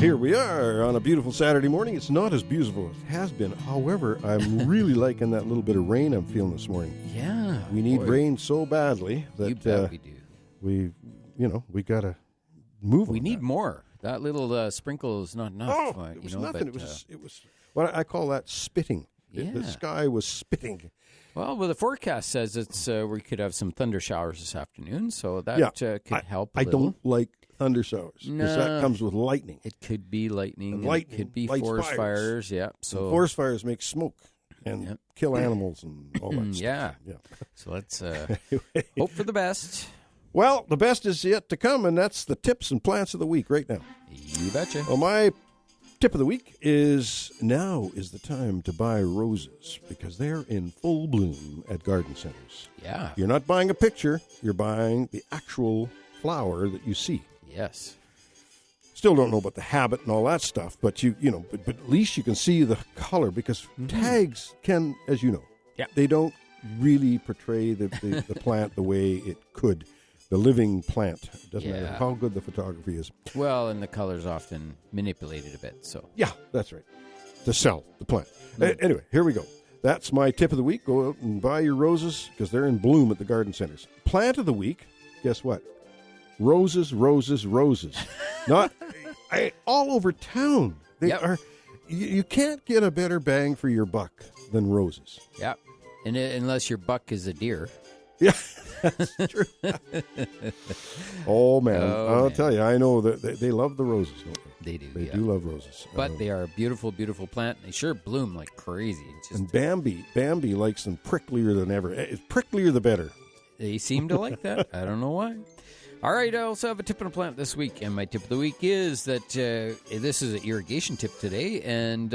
here we are on a beautiful Saturday morning. It's not as beautiful as it has been. However, I'm really liking that little bit of rain I'm feeling this morning. Yeah. We need rain so badly that you bet we do. We got to move on. We need more. That little sprinkle is not enough. It was nothing. It was what I call that spitting. Yeah. The sky was spitting. Well, the forecast says it's we could have some thunder showers this afternoon, so that could help a little. I don't like thunder showers because that comes with lightning. It could be lightning. It could be forest fires. Yeah. So and forest fires make smoke and kill animals and all that stuff. Yeah. So let's hope for the best. Well, the best is yet to come, and that's the tips and plants of the week right now. You betcha. Well, my tip of the week is now is the time to buy roses because they're in full bloom at garden centers. Yeah. You're not buying a picture. You're buying the actual flower that you see. Yes. Still don't know about the habit and all that stuff, but but at least you can see the color because tags can, as you know, they don't really portray the plant the way it could. The living plant. It doesn't matter how good the photography is. Well, and the color's often manipulated a bit. So yeah, that's right. To sell the plant. Anyway, here we go. That's my tip of the week. Go out and buy your roses because they're in bloom at the garden centers. Plant of the week, guess what? Roses, roses, roses. Not all over town. They are. You can't get a better bang for your buck than roses. Yep. And unless your buck is a deer. Yeah, that's true. Oh, man. I'll tell you, I know that they love the roses, don't they? They do, They do love roses. But they are a beautiful, beautiful plant. They sure bloom like crazy. And Bambi likes them pricklier than ever. Pricklier the better. They seem to like that. I don't know why. All right, I also have a tip on a plant this week, and my tip of the week is that this is an irrigation tip today, and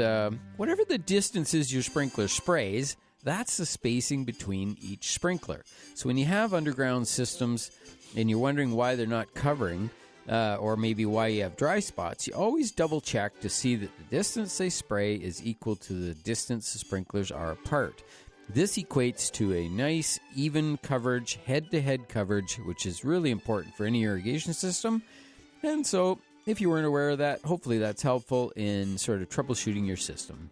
whatever the distance is your sprinkler sprays, that's the spacing between each sprinkler. So when you have underground systems and you're wondering why they're not covering or maybe why you have dry spots, you always double check to see that the distance they spray is equal to the distance the sprinklers are apart. This equates to a nice, even coverage, head-to-head coverage, which is really important for any irrigation system. And so if you weren't aware of that, hopefully that's helpful in sort of troubleshooting your system.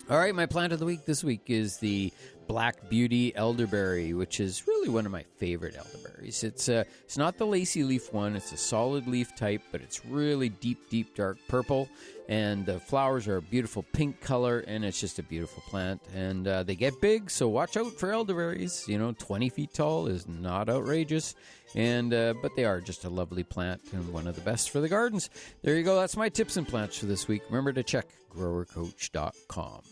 All right, my plant of the week this week is the Black Beauty elderberry, which is really one of my favorite elderberries. It's not the lacy leaf one. It's a solid leaf type, but it's really deep, deep, dark purple. And the flowers are a beautiful pink color, and it's just a beautiful plant. And they get big, so watch out for elderberries. 20 feet tall is not outrageous. And but they are just a lovely plant and one of the best for the gardens. There you go. That's my tips and plants for this week. Remember to check growercoach.com.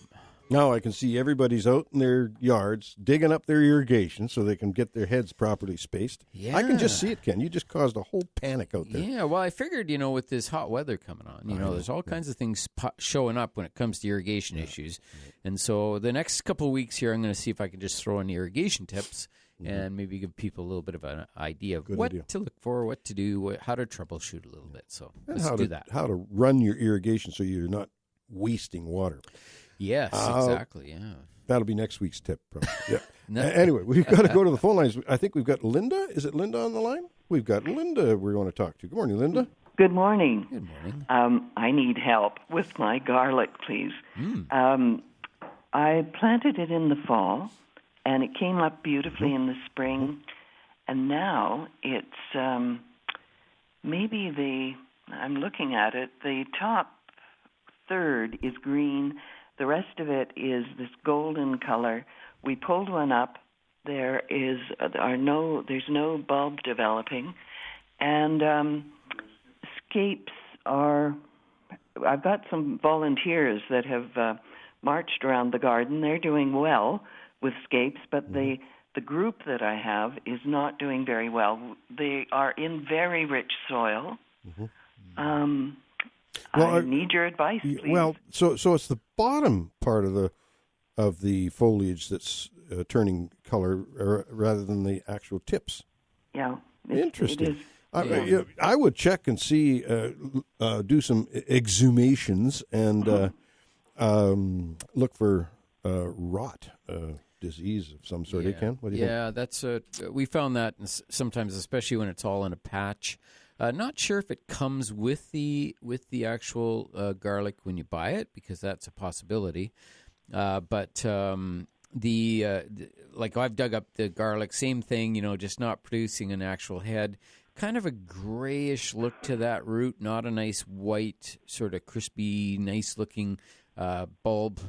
Now I can see everybody's out in their yards digging up their irrigation so they can get their heads properly spaced. Yeah. I can just see it, Ken. You just caused a whole panic out there. Yeah, well, I figured, with this hot weather coming on, there's all kinds of things showing up when it comes to irrigation issues. And so the next couple of weeks here, I'm going to see if I can just throw in irrigation tips and maybe give people a little bit of an idea of to look for, what to do, how to troubleshoot a little bit. So let's do that. How to run your irrigation so you're not wasting water. Yes, exactly, yeah. That'll be next week's tip, probably. Yeah. Anyway, we've got to go to the phone lines. I think we've got Linda. Is it Linda on the line? We've got Linda we're going to talk to. Good morning, Linda. Good morning. Good morning. I need help with my garlic, please. I planted it in the fall, and it came up beautifully in the spring, and now it's I'm looking at it, the top third is green. The rest of it is this golden color. We pulled one up. There's no bulb developing, and scapes are. I've got some volunteers that have marched around the garden. They're doing well with scapes, but the group that I have is not doing very well. They are in very rich soil. I need your advice, please. Well, so it's the bottom part of the foliage that's turning color rather than the actual tips. Yeah. Interesting. I would check and see, do some exhumations and look for rot disease of some sort. Ken, what do you think? Yeah, that's we found that sometimes, especially when it's all in a patch. Not sure if it comes with the actual garlic when you buy it, because that's a possibility. But like I've dug up the garlic, same thing, just not producing an actual head. Kind of a grayish look to that root, not a nice white, sort of crispy, nice looking bulb,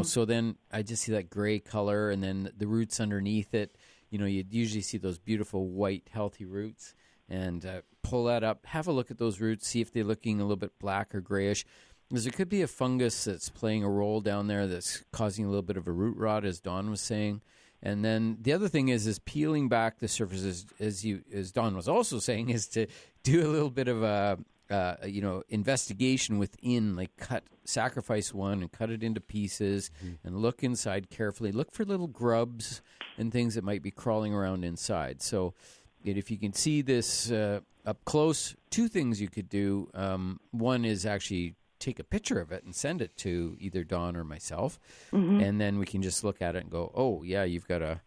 So then I just see that gray color, and then the roots underneath it. You'd usually see those beautiful white, healthy roots, and pull that up, have a look at those roots, see if they're looking a little bit black or grayish. Because there could be a fungus that's playing a role down there that's causing a little bit of a root rot, as Don was saying. And then the other thing is peeling back the surfaces, as Don was also saying, is to do a little bit of a investigation within, like sacrifice one and cut it into pieces and look inside carefully. Look for little grubs and things that might be crawling around inside. So if you can see this up close, two things you could do. One is actually take a picture of it and send it to either Dawn or myself, and then we can just look at it and go, oh yeah, you've got a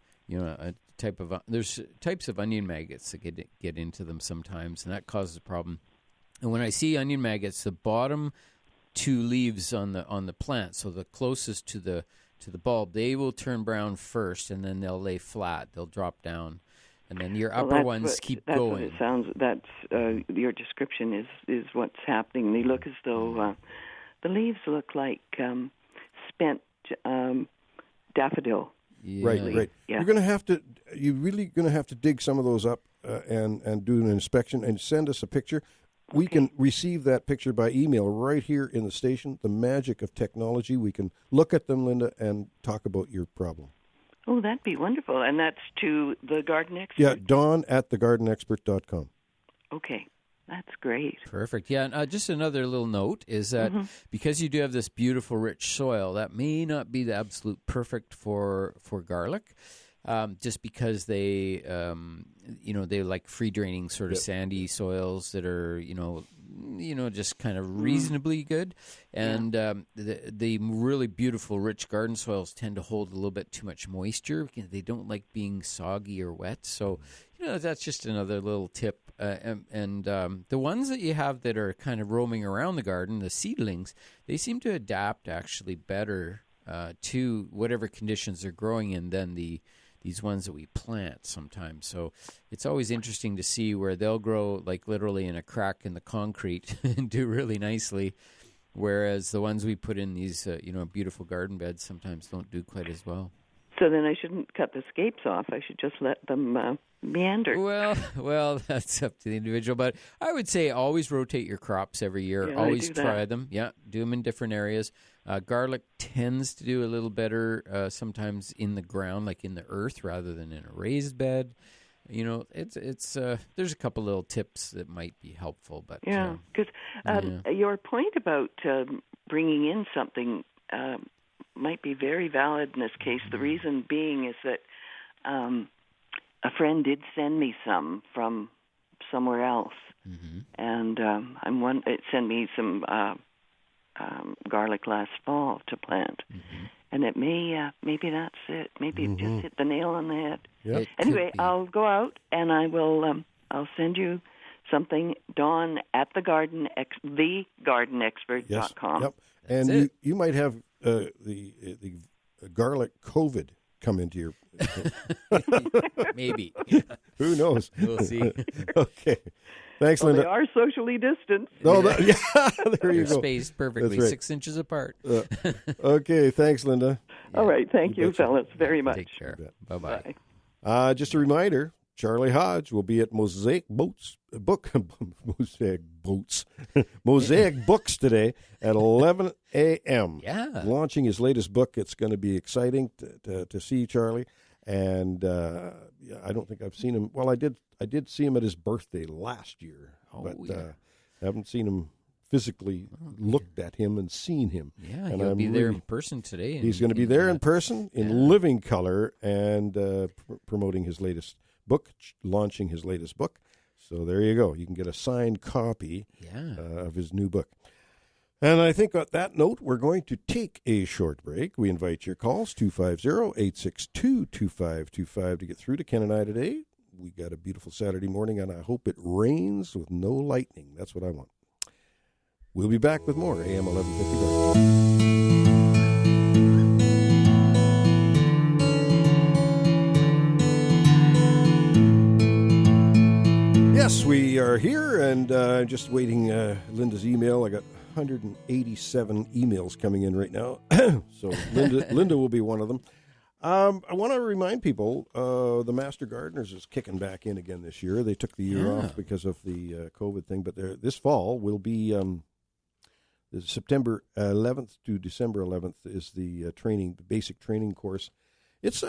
type of there's types of onion maggots that get into them sometimes, and that causes a problem. And when I see onion maggots, the bottom two leaves on the plant, so the closest to the bulb, they will turn brown first, and then they'll lay flat, they'll drop down. And then your upper ones keep going. What it sounds. That's your description is what's happening. They look as though the leaves look like spent daffodil. Yeah. Right. Yeah. You're really going to have to dig some of those up and do an inspection and send us a picture. We can receive that picture by email right here in the station. The magic of technology. We can look at them, Linda, and talk about your problem. Oh, that'd be wonderful. And that's to the Garden Expert? Yeah, Dawn@thegardenexpert.com. Okay, that's great. Perfect. Yeah, and just another little note is that because you do have this beautiful, rich soil, that may not be the absolute perfect for garlic, just because they like free draining sort of sandy soils that are, just kind of reasonably good. And the really beautiful, rich garden soils tend to hold a little bit too much moisture. They don't like being soggy or wet. So, that's just another little tip. And the ones that you have that are kind of roaming around the garden, the seedlings, they seem to adapt actually better to whatever conditions they're growing in than these ones that we plant sometimes. So it's always interesting to see where they'll grow like literally in a crack in the concrete and do really nicely, whereas the ones we put in these beautiful garden beds sometimes don't do quite as well. So then I shouldn't cut the scapes off. I should just let them meander. Well, that's up to the individual. But I would say always rotate your crops every year. Yeah, always try them. Yeah, do them in different areas. Garlic tends to do a little better sometimes in the ground, like in the earth, rather than in a raised bed. It's there's a couple little tips that might be helpful. But because your point about bringing in something might be very valid in this case. The reason being is that a friend did send me some from somewhere else, and it sent me some garlic last fall to plant, and it maybe that's it. Maybe it just hit the nail on the head. Yep. Anyway, I'll go out and I will. I'll send you something, Dawn at thegardenexpert.com. Yep. And you might have the garlic COVID come into your maybe. Who knows? We'll see. Okay. Thanks, Linda. They are socially distanced. No, there you They're go. spaced perfectly, Right. 6 inches apart. Okay, thanks, Linda. All right, thank you, fellas, very much. Take care. Bye-bye. Just a reminder, Charlie Hodge will be at Mosaic Books today at 11 a.m. Yeah. Launching his latest book. It's going to be exciting to see Charlie. And I don't think I've seen him. Well, I did see him at his birthday last year. I haven't seen him physically, looked at him and seen him. Yeah, and he'll be there in person today. He's going to be there in person in living color and promoting his latest book, launching his latest book. So there you go. You can get a signed copy of his new book. And I think on that note, we're going to take a short break. We invite your calls, 250-862-2525 to get through to Ken and I today. We got a beautiful Saturday morning, and I hope it rains with no lightning. That's what I want. We'll be back with more AM 1150. Yes, we are here, and just waiting Linda's email. I got 187 emails coming in right now, so Linda will be one of them. I want to remind people the Master Gardeners is kicking back in again this year. They took the year off because of the COVID thing, but this fall will be September 11th to December 11th is the basic training course. It's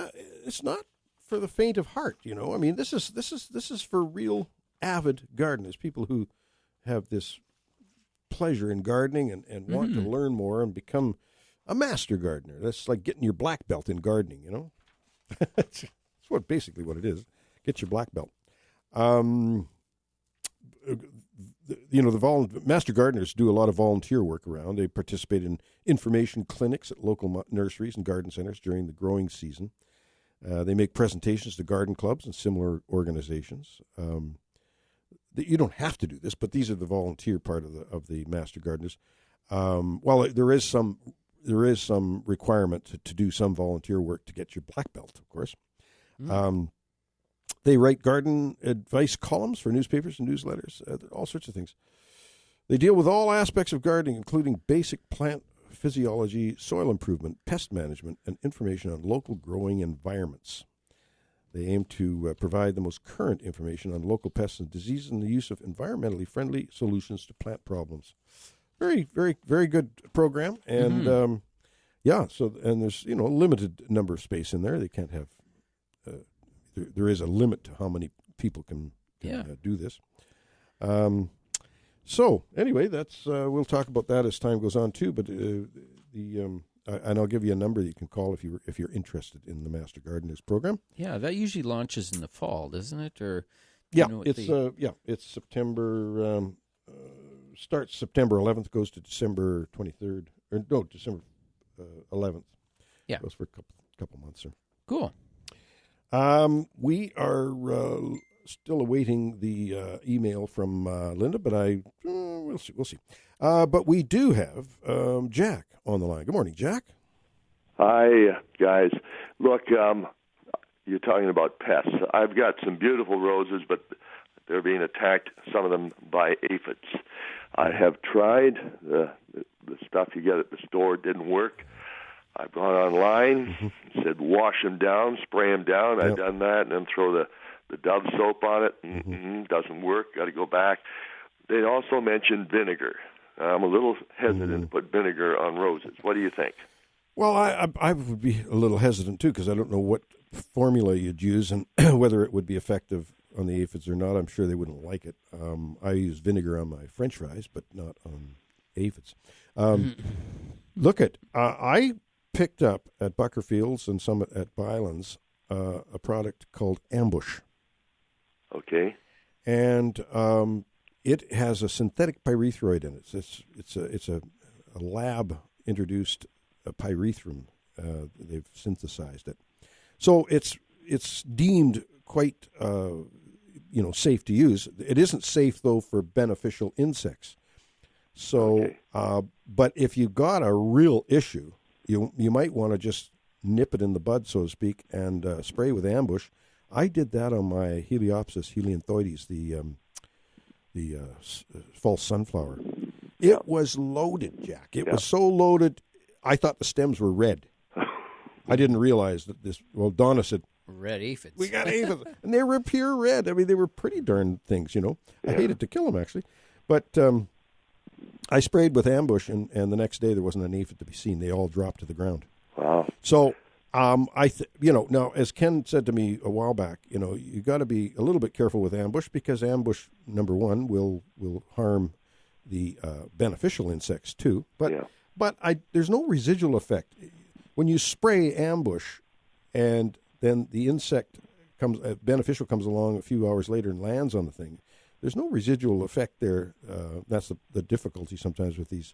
not for the faint of heart, you know. I mean, this is for real avid gardeners, people who have this pleasure in gardening and want to learn more and become a master gardener. That's like getting your black belt in gardening, you know. That's basically what it is. Get your black belt. The master gardeners do a lot of volunteer work around. They participate in information clinics at local nurseries and garden centers during the growing season. They make presentations to garden clubs and similar organizations. You don't have to do this, but these are the volunteer part of the master gardeners. Well, there is some requirement to do some volunteer work to get your black belt, of course. They write garden advice columns for newspapers and newsletters, all sorts of things. They deal with all aspects of gardening, including basic plant physiology, soil improvement, pest management, and information on local growing environments. They aim to provide the most current information on local pests and diseases and the use of environmentally friendly solutions to plant problems. Very, very, very good program. And, and there's, a limited number of space in there. They can't have, there is a limit to how many people can do this. So anyway, that's, we'll talk about that as time goes on too, but and I'll give you a number that you can call if you're interested in the Master Gardeners program. Yeah, that usually launches in the fall, doesn't it? Or it's September. Starts September 11th, goes to December 23rd, December 11th. Yeah, goes for a couple months. Cool. We are still awaiting the email from Linda, but we'll see. But we do have Jack on the line. Good morning, Jack. Hi, guys. Look, you're talking about pests. I've got some beautiful roses, but they're being attacked, some of them, by aphids. I have tried the stuff you get at the store. Didn't work. I've gone online, said wash them down, spray them down. I've done that, and then throw the Dove soap on it. Doesn't work. Got to go back. They also mentioned vinegar. I'm a little hesitant to put vinegar on roses. What do you think? Well, I would be a little hesitant, too, because I don't know what formula you'd use and whether it would be effective on the aphids or not. I'm sure they wouldn't like it. I use vinegar on my French fries, but not on aphids. I picked up at Buckerfields and some at Bylands a product called Ambush. Okay. And it has a synthetic pyrethroid in it. It's a lab introduced pyrethrum. They've synthesized it, so it's deemed quite safe to use. It isn't safe though for beneficial insects. So, but if you got a real issue, you might want to just nip it in the bud, so to speak, and spray with Ambush. I did that on my Heliopsis helianthoides, the false sunflower. It was loaded, Jack. It was so loaded, I thought the stems were red. I didn't realize that Donna said, red aphids. We got aphids. And they were pure red. I mean, they were pretty darn things, I hated to kill them, actually. But I sprayed with Ambush, and the next day there wasn't an aphid to be seen. They all dropped to the ground. Wow. So, now, as Ken said to me a while back, you got to be a little bit careful with Ambush, because Ambush, number one, will harm the beneficial insects too. But there's no residual effect. When you spray Ambush and then the insect beneficial comes along a few hours later and lands on the thing, there's no residual effect there. That's the difficulty sometimes with these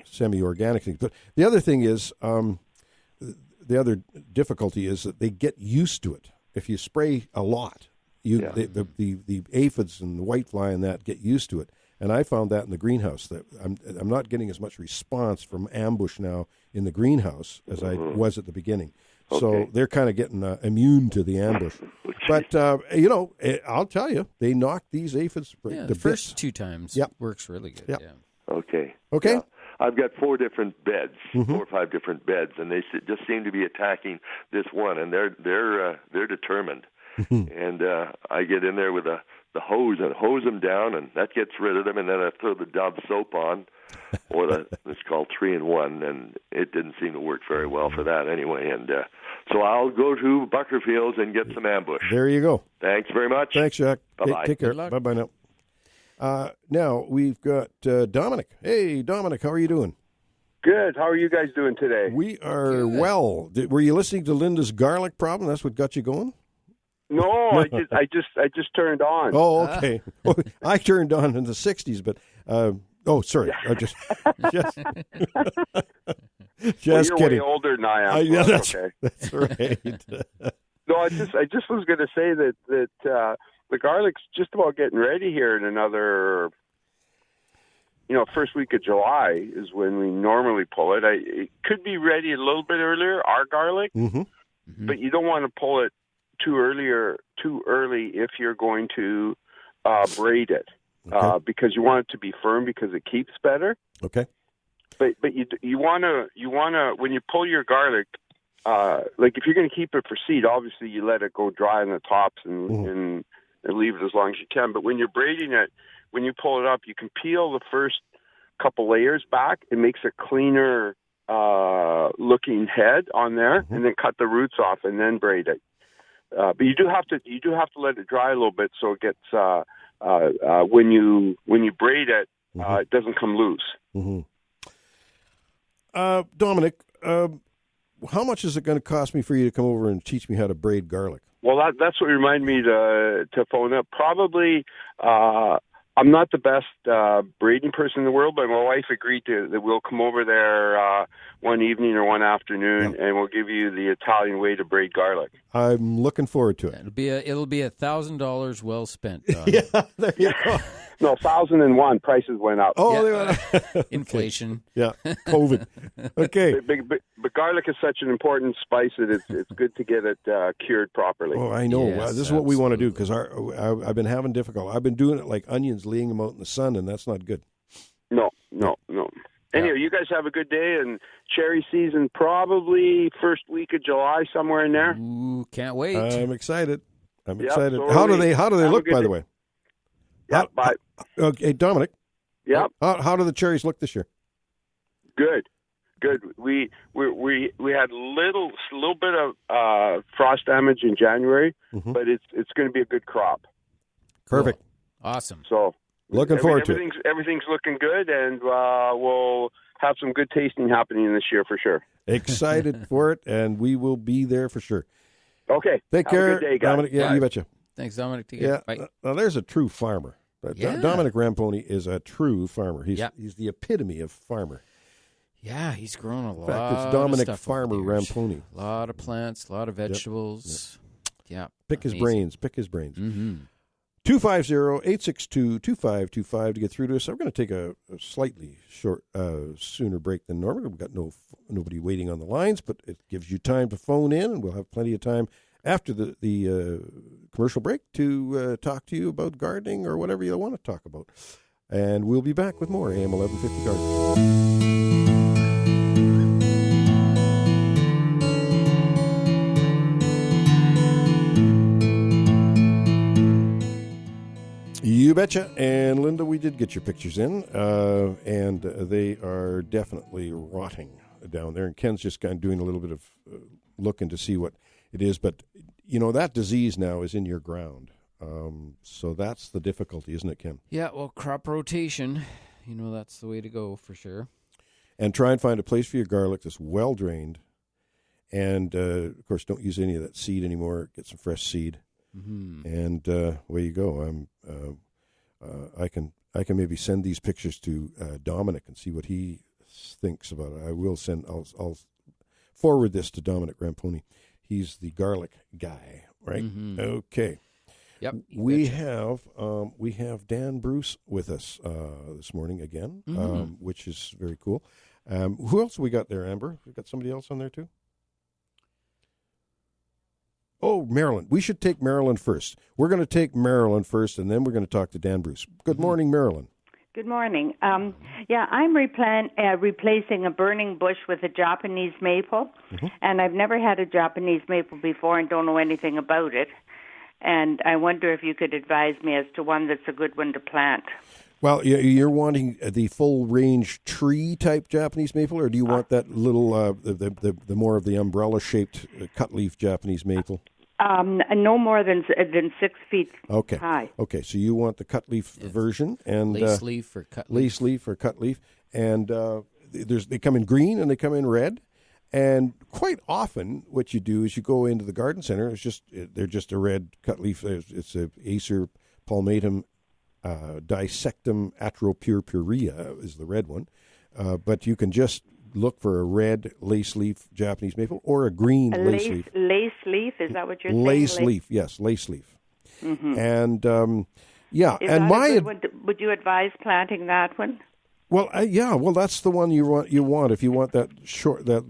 semi-organic things. But the other thing is, the other difficulty is that they get used to it. If you spray a lot, the aphids and the whitefly and that get used to it. And I found that in the greenhouse that I'm not getting as much response from ambush now in the greenhouse as I was at the beginning. Okay. So they're kind of getting immune to the ambush. But, I'll tell you, they knock these aphids the first 2 times works really good. Yep. Yeah. Okay. Okay. Yeah. I've got 4 different beds, 4 or 5 different beds, and they just seem to be attacking this one, and they're determined. And I get in there with the hose and hose them down, and that gets rid of them. And then I throw the Dove soap on, or it's called 3-in-1, and it didn't seem to work very well for that anyway. And so I'll go to Buckerfields and get some ambush. There you go. Thanks very much. Thanks, Jack. Bye-bye. Take care. Bye-bye now. Now we've got Dominic. Hey, Dominic, how are you doing? Good. How are you guys doing today? We are well. Were you listening to Linda's garlic problem? That's what got you going? No, I just turned on. Oh, okay. I turned on in the 60s, but sorry. I just you're kidding. way older than I am. Yeah, that's okay. That's right. No, I just was going to say that the garlic's just about getting ready here in another, first week of July is when we normally pull it. It could be ready a little bit earlier, our garlic, but you don't want to pull it too early if you're going to braid it, because you want it to be firm because it keeps better. Okay. But you want to when you pull your garlic, like if you're going to keep it for seed, obviously you let it go dry on the tops and leave it as long as you can. But when you're braiding it, when you pull it up, you can peel the first couple layers back. It makes a cleaner looking head on there, and then cut the roots off and then braid it. But you do have to let it dry a little bit so it gets when you braid it, it doesn't come loose. Dominic, how much is it going to cost me for you to come over and teach me how to braid garlic? Well, that's what reminded me to phone up. Probably, I'm not the best braiding person in the world, but my wife agreed that we'll come over there one evening or one afternoon, and we'll give you the Italian way to braid garlic. I'm looking forward to it. It'll be $1,000 well spent. Yeah, there you go. No, 1001 prices went up. Oh, they went up. Inflation. Yeah, COVID. Okay. But garlic is such an important spice that it's good to get it cured properly. Oh, I know. Yes, this is what we want to do because I've been having difficulty. I've been doing it like onions, laying them out in the sun, and that's not good. No. Anyway, you guys have a good day, and cherry season probably first week of July, somewhere in there. Ooh, can't wait. I'm excited. excited. So how do they look, by the way? Yeah, bye. Okay, Dominic. Yeah. How do the cherries look this year? Good. We had a little bit of frost damage in January, but it's going to be a good crop. Perfect. Cool. Awesome. So looking forward to it. Everything's looking good, and we'll have some good tasting happening this year for sure. Excited for it, and we will be there for sure. Okay. Take care, have a good day, guys. Dominic. Yeah, Bye. you betcha. Thanks, Dominic. Bye. Now, there's a true farmer. Dominic Ramponi is a true farmer. He's the epitome of farmer. Yeah, he's grown a lot. In fact, it's Dominic of stuff Farmer Ramponi. A lot of plants, a lot of vegetables. Yep. Yeah. Pick his brains. Mm-hmm. 250-862-2525 to get through to us. I'm going to take a slightly sooner break than normal. We've got nobody waiting on the lines, but it gives you time to phone in, and we'll have plenty of time after the commercial break to talk to you about gardening or whatever you want to talk about. And we'll be back with more AM 1150 Garden. You betcha. And Linda, we did get your pictures in, and they are definitely rotting down there. And Ken's just kind of doing a little bit of looking to see what it is. But, that disease now is in your ground. So that's the difficulty, isn't it, Ken? Yeah, well, crop rotation, that's the way to go for sure. And try and find a place for your garlic that's well-drained. And, of course, don't use any of that seed anymore. Get some fresh seed. Mm-hmm. And away you go. I can maybe send these pictures to Dominic and see what he thinks about it. I'll forward this to Dominic Ramponi. He's the garlic guy, right? Mm-hmm. Okay. Yep. We have Dan Bruce with us this morning again, which is very cool. Who else we got there, Amber? We got somebody else on there too? Oh, Marilyn. We should take Marilyn first. We're going to take Marilyn first, and then we're going to talk to Dan Bruce. Good morning, Marilyn. Good morning. I'm replacing a burning bush with a Japanese maple, and I've never had a Japanese maple before and don't know anything about it. And I wonder if you could advise me as to one that's a good one to plant. Well, you're wanting the full range tree type Japanese maple, or do you want that little the more of the umbrella shaped cut leaf Japanese maple? No more than 6 feet high. Okay, so you want the cut leaf version and lace leaf or cut leaf. Lace leaf or cut leaf, and they come in green and they come in red. And quite often, what you do is you go into the garden center. They're just a red cut leaf. It's a Acer palmatum dissectum atropurpurea is the red one. But you can just look for a red lace leaf Japanese maple or a green lace leaf. Lace leaf, is that what you're saying? Lace leaf, yes, lace leaf. Mm-hmm. And would you advise planting that one? Well, well, that's the one you want if you want that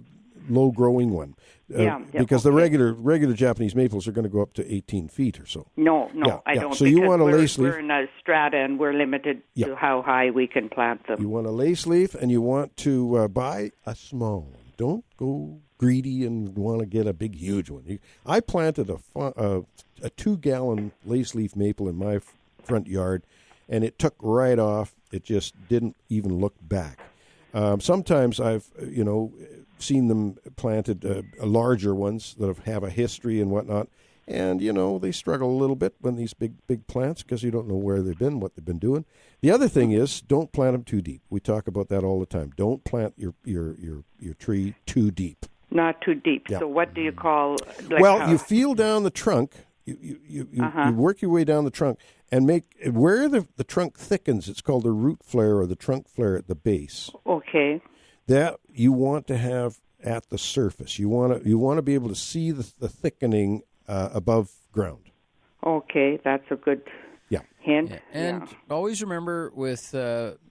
low growing one. Because the regular Japanese maples are going to go up to 18 feet or so. No, I don't. So you want a lace leaf. We're in a strata and we're limited to how high we can plant them. You want a lace leaf, and you want to buy a small one. Don't go greedy and want to get a big, huge one. I planted a 2-gallon lace leaf maple in my front yard, and it took right off. It just didn't even look back. Sometimes I've seen them planted larger ones that have a history and whatnot, and they struggle a little bit when these big plants, because you don't know where they've been, what they've been doing. The other thing is, don't plant them too deep. We talk about that all the time. Don't plant your tree too deep. Not too deep. Yeah. So what do you call? You feel down the trunk. You work your way down the trunk and make where the trunk thickens. It's called the root flare or the trunk flare at the base. Okay. That you want to have at the surface. You want to be able to see the thickening above ground. Okay, that's a good hint. Yeah. And always remember with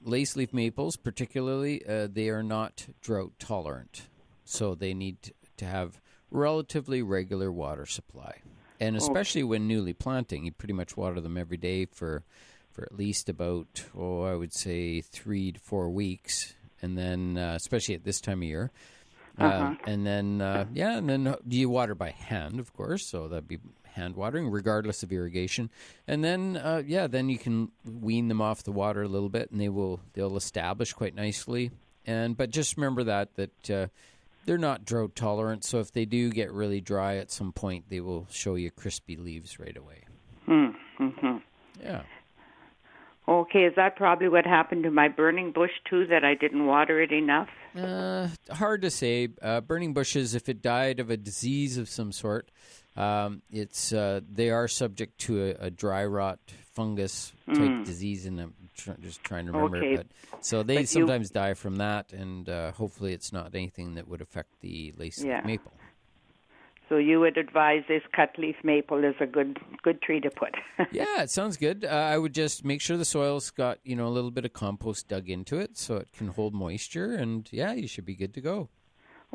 lace leaf maples, particularly, they are not drought tolerant, so they need to have relatively regular water supply. And especially when newly planting, you pretty much water them every day for at least about, I would say 3 to 4 weeks. And then, especially at this time of year, and then you water by hand, of course. So that'd be hand watering, regardless of irrigation. And then, then you can wean them off the water a little bit, and they'll establish quite nicely. But just remember that they're not drought tolerant. So if they do get really dry at some point, they will show you crispy leaves right away. Mm-hmm. Yeah. Okay, is that probably what happened to my burning bush, too, that I didn't water it enough? Hard to say. Burning bushes, if it died of a disease of some sort, they are subject to a dry rot fungus type disease, and I'm just trying to remember. Okay. So they sometimes die from that, and hopefully it's not anything that would affect the lace maple. So you would advise this cut leaf maple is a good tree to put. Yeah, it sounds good. I would just make sure the soil's got a little bit of compost dug into it so it can hold moisture, and you should be good to go.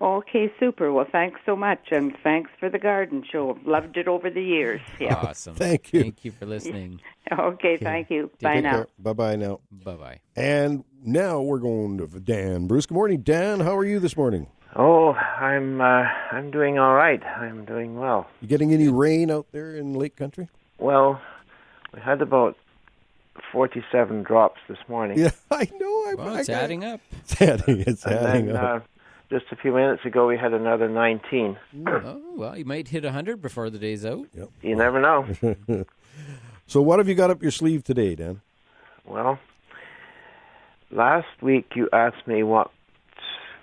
Okay, super. Well, thanks so much, and thanks for the garden show. Loved it over the years. Yeah. Awesome. Thank you. Thank you for listening. Okay, thank you. Bye now. Bye-bye now. Bye-bye. And now we're going to Dan Bruce. Good morning, Dan. How are you this morning? Oh, I'm doing all right. I'm doing well. You getting any rain out there in Lake Country? Well, we had about 47 drops this morning. Yeah, I know. It's adding up. It's adding up. Just a few minutes ago, we had another 19. Oh, well, you might hit 100 before the day's out. Yep. You never know. So what have you got up your sleeve today, Dan? Well, last week you asked me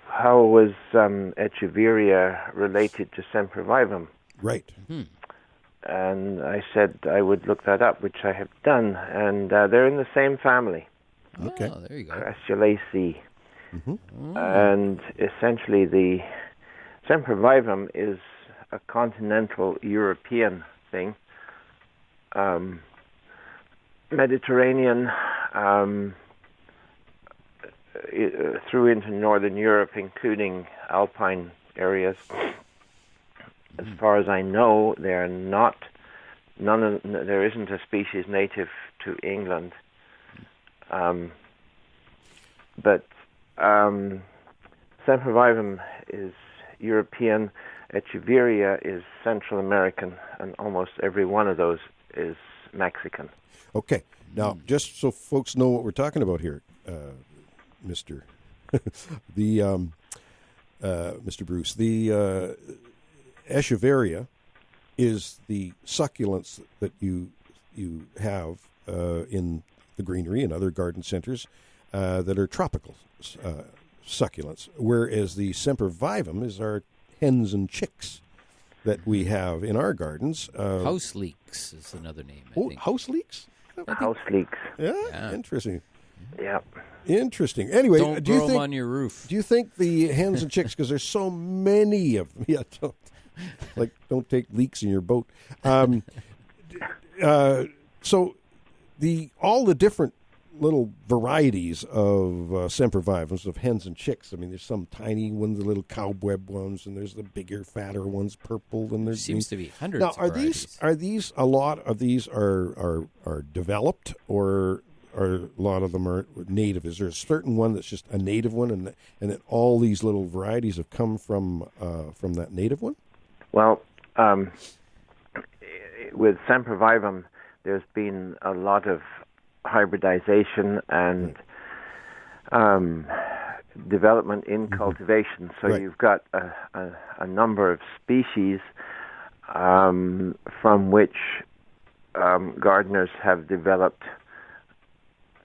how was Echeveria related to Sempervivum. Right. Mm-hmm. And I said I would look that up, which I have done. And they're in the same family. Okay. Oh, there you go. Crasulaceae. Mm-hmm. And essentially the Sempervivum is a continental European thing. Mediterranean, through into Northern Europe, including alpine areas. As far as I know, there isn't a species native to England. But Sempervivum is European, Echeveria is Central American, and almost every one of those is Mexican. Okay. Now, just so folks know what we're talking about here, Mr. Mr. Bruce, the Echeveria is the succulents that you have in the greenery and other garden centers that are tropical succulents, whereas the Sempervivum is our hens and chicks that we have in our gardens. House leeks is another name, I think. House leeks? House leeks. Yeah, interesting. Yeah. Interesting. Anyway, Don't grow them on your roof. Do you think the hens and chicks, because there's so many of them, don't take leaks in your boat. So all the different little varieties of Sempervivums, of hens and chicks. I mean, there's some tiny ones, the little cobweb ones, and there's the bigger, fatter ones, purple. And there seems to be hundreds. Now, of varieties. are these a lot of these are developed, or a lot of them are native? Is there a certain one that's just a native one, and that all these little varieties have come from that native one? Well, with Sempervivum, there's been a lot of hybridization and development in cultivation. So you've got a number of species from which gardeners have developed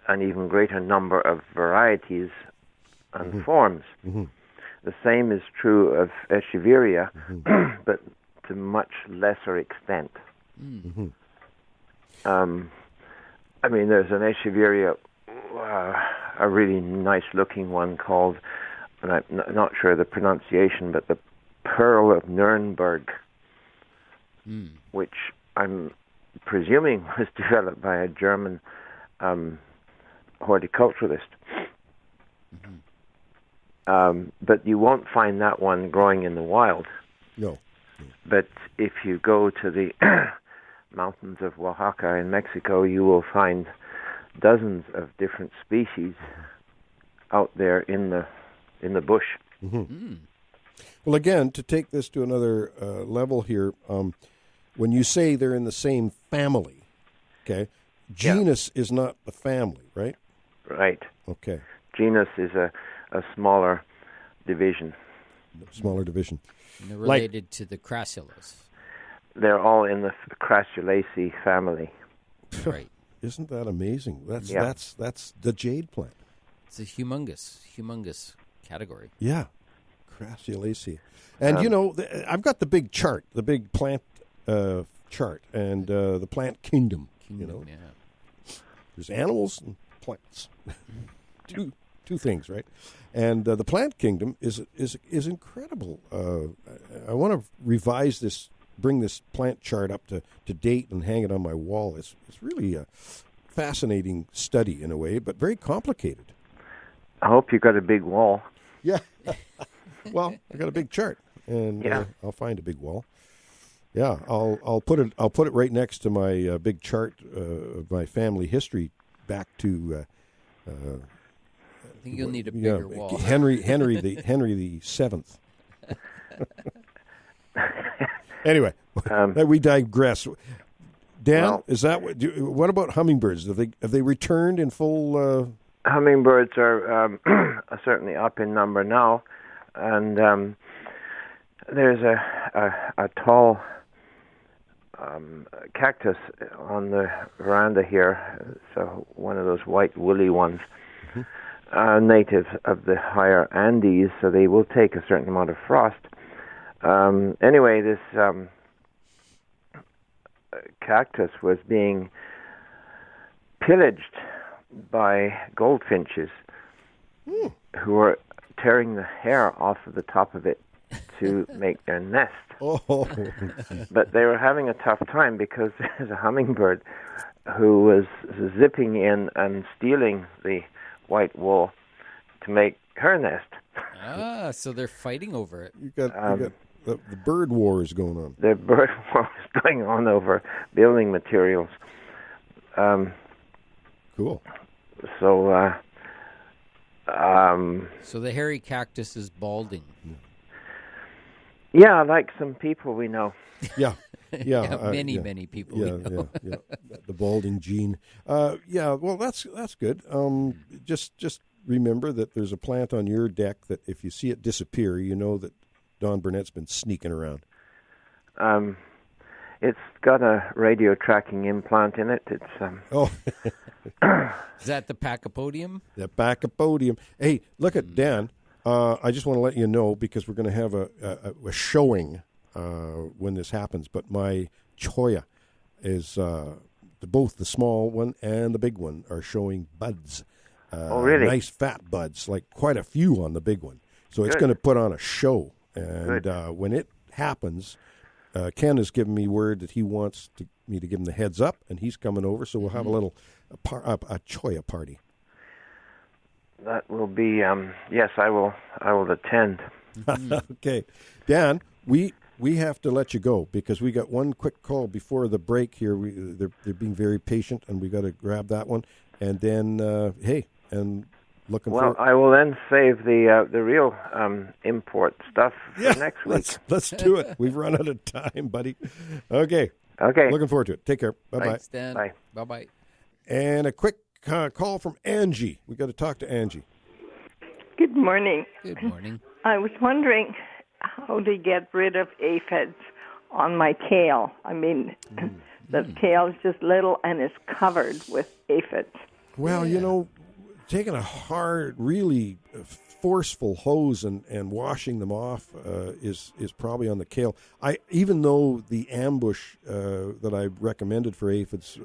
an even greater number of varieties and forms. Mm-hmm. The same is true of Echeveria, but to much lesser extent. Mm-hmm. I mean, there's an Echeveria, a really nice-looking one called, and I'm not sure the pronunciation, but the Pearl of Nuremberg, which I'm presuming was developed by a German horticulturalist. But you won't find that one growing in the wild. No. But if you go to the mountains of Oaxaca in Mexico, you will find dozens of different species out there in the bush. Mm-hmm. Well, again, to take this to another level here, when you say they're in the same family, okay, genus is not the family, right? Right. Okay. Genus is a smaller division. Smaller division. And they're related to the Crassulas. They're all in the Crassulaceae family. Right. Isn't that amazing? That's the jade plant. It's a humongous category. Yeah. Crassulaceae. And, I've got the big chart, the big plant chart, and the plant kingdom. Yeah. There's animals and plants. Two things, right? And the plant kingdom is incredible. I want to revise this, bring this plant chart up to date and hang it on my wall. It's really a fascinating study in a way, but very complicated. I hope you got a big wall. Yeah. Well, I got a big chart, and I'll find a big wall. Yeah, I'll put it right next to my big chart of my family history back to. I think you'll need a bigger wall. Henry the Seventh. Anyway, we digress. Dan, is that what about hummingbirds? Have they returned in full? Hummingbirds are certainly up in number now, and there's a tall cactus on the veranda here. So one of those white woolly ones. Native of the higher Andes, so they will take a certain amount of frost. Anyway, this cactus was being pillaged by goldfinches who were tearing the hair off of the top of it to make their nest. Oh. But they were having a tough time because there's a hummingbird who was zipping in and stealing the white wool to make her nest. Ah, so they're fighting over it. You got the bird war is going on. The bird war is going on over building materials. Cool. So the hairy cactus is balding. yeah, like some people we know. Yeah. Yeah, many people. Yeah. The balding gene. Well, that's good. Just remember that there's a plant on your deck that if you see it disappear, you know that Don Burnett's been sneaking around. It's got a radio tracking implant in it. It's Is that the Pachypodium? The Pachypodium. Hey, look at Dan. I just want to let you know because we're going to have a showing when this happens. But my cholla is both the small one and the big one are showing buds. Oh, really? Nice fat buds, like quite a few on the big one. So it's going to put on a show. And when it happens, Ken has given me word that he wants me to give him the heads up, and he's coming over. So we'll have a little a cholla party. That will be yes, I will attend. Okay, Dan, we have to let you go because we got one quick call before the break here. They're being very patient, and we got to grab that one. And then looking well, for. I will then save the real import stuff for next week. Let's do it. We've run out of time, buddy. Okay. Looking forward to it. Take care. Bye-bye. Thanks, Dan. Bye. Bye-bye. And a quick call from Angie. We got to talk to Angie. Good morning. Good morning. I was wondering how to get rid of aphids on my kale. I mean, the kale is just little and is covered with aphids. Well, taking a hard, really forceful hose and washing them off is probably on the kale. Even though the ambush that I recommended for aphids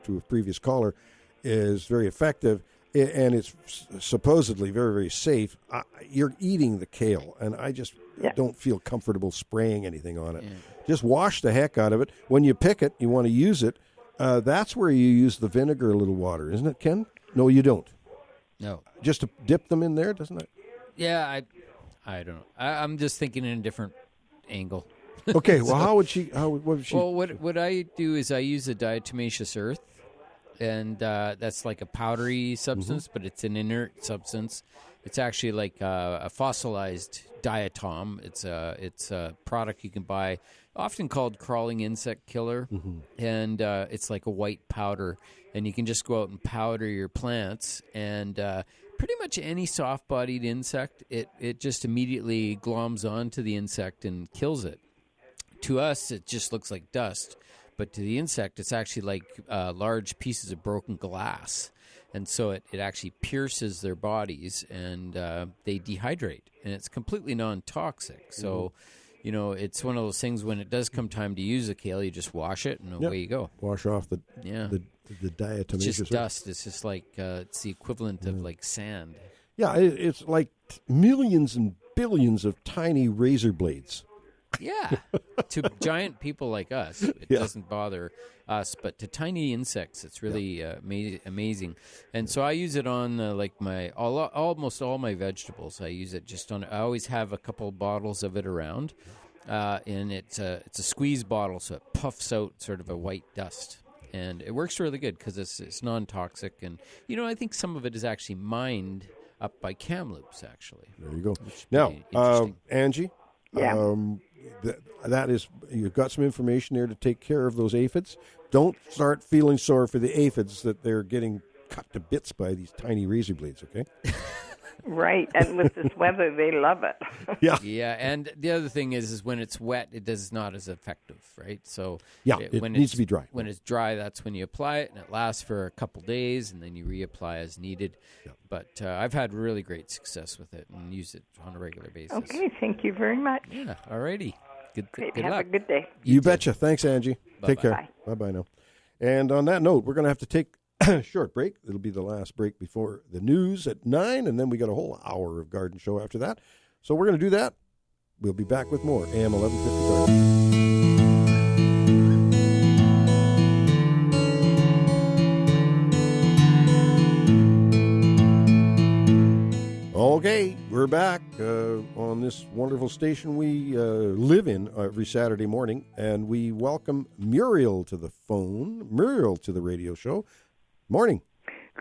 to a previous caller is very effective and it's supposedly very, very safe, you're eating the kale, and I just don't feel comfortable spraying anything on it. Yeah. Just wash the heck out of it. When you pick it, you want to use it. That's where you use the vinegar, a little water, isn't it, Ken? No, you don't. No. Just to dip them in there, doesn't it? Yeah, I don't know. I'm just thinking in a different angle. Okay, well, what would she? Well, what I do is I use a diatomaceous earth, and that's like a powdery substance, but it's an inert substance. It's actually like a fossilized diatom. It's a product you can buy, often called crawling insect killer, and it's like a white powder, and you can just go out and powder your plants, and pretty much any soft-bodied insect, it just immediately gloms onto the insect and kills it. To us, it just looks like dust, but to the insect, it's actually like large pieces of broken glass. And so it actually pierces their bodies, and they dehydrate. And it's completely non-toxic. So, it's one of those things when it does come time to use a kale, you just wash it, and away you go. Wash off the diatomaceous. It's just dust. It's just like it's the equivalent of like sand. Yeah, it's like millions and billions of tiny razor blades. Yeah, to giant people like us, it doesn't bother us, but to tiny insects, it's really amazing. And so I use it on like almost all my vegetables. I use it just on. I always have a couple bottles of it around, and it's a squeeze bottle, so it puffs out sort of a white dust, and it works really good because it's non-toxic. And I think some of it is actually mined up by Kamloops. Actually, there you go. Now, Angie. Yeah. That is, you've got some information there to take care of those aphids. Don't start feeling sorry for the aphids that they're getting cut to bits by these tiny razor blades, okay? Right, and with this weather, they love it. Yeah, and the other thing is when it's wet, it is not as effective, right? So it needs to be dry. When it's dry, that's when you apply it, and it lasts for a couple days, and then you reapply as needed. Yeah. But I've had really great success with it and use it on a regular basis. Okay, thank you very much. Yeah, all righty. Good have luck. a good day. You betcha. Thanks, Angie. Bye-bye. Take care. Bye-bye now. And on that note, we're going to have to take a short break. It'll be the last break before the news at 9, and then we got a whole hour of garden show after that. So we're going to do that We'll be back with more AM 1150 Garden. Okay, we're back on this wonderful station we live in every Saturday morning, and we welcome Muriel to the phone, Muriel to the radio show. Morning.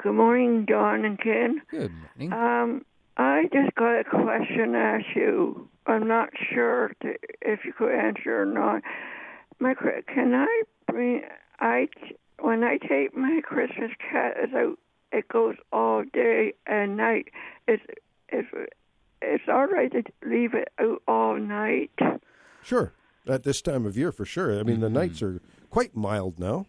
Good morning, Don and Ken. Good morning. I just got a question to ask you. I'm not sure if you could answer or not. Can I bring? When I take my Christmas cactus out, it goes all day and night. It's all right to leave it out all night. Sure, at this time of year for sure. I mean, the nights are quite mild now.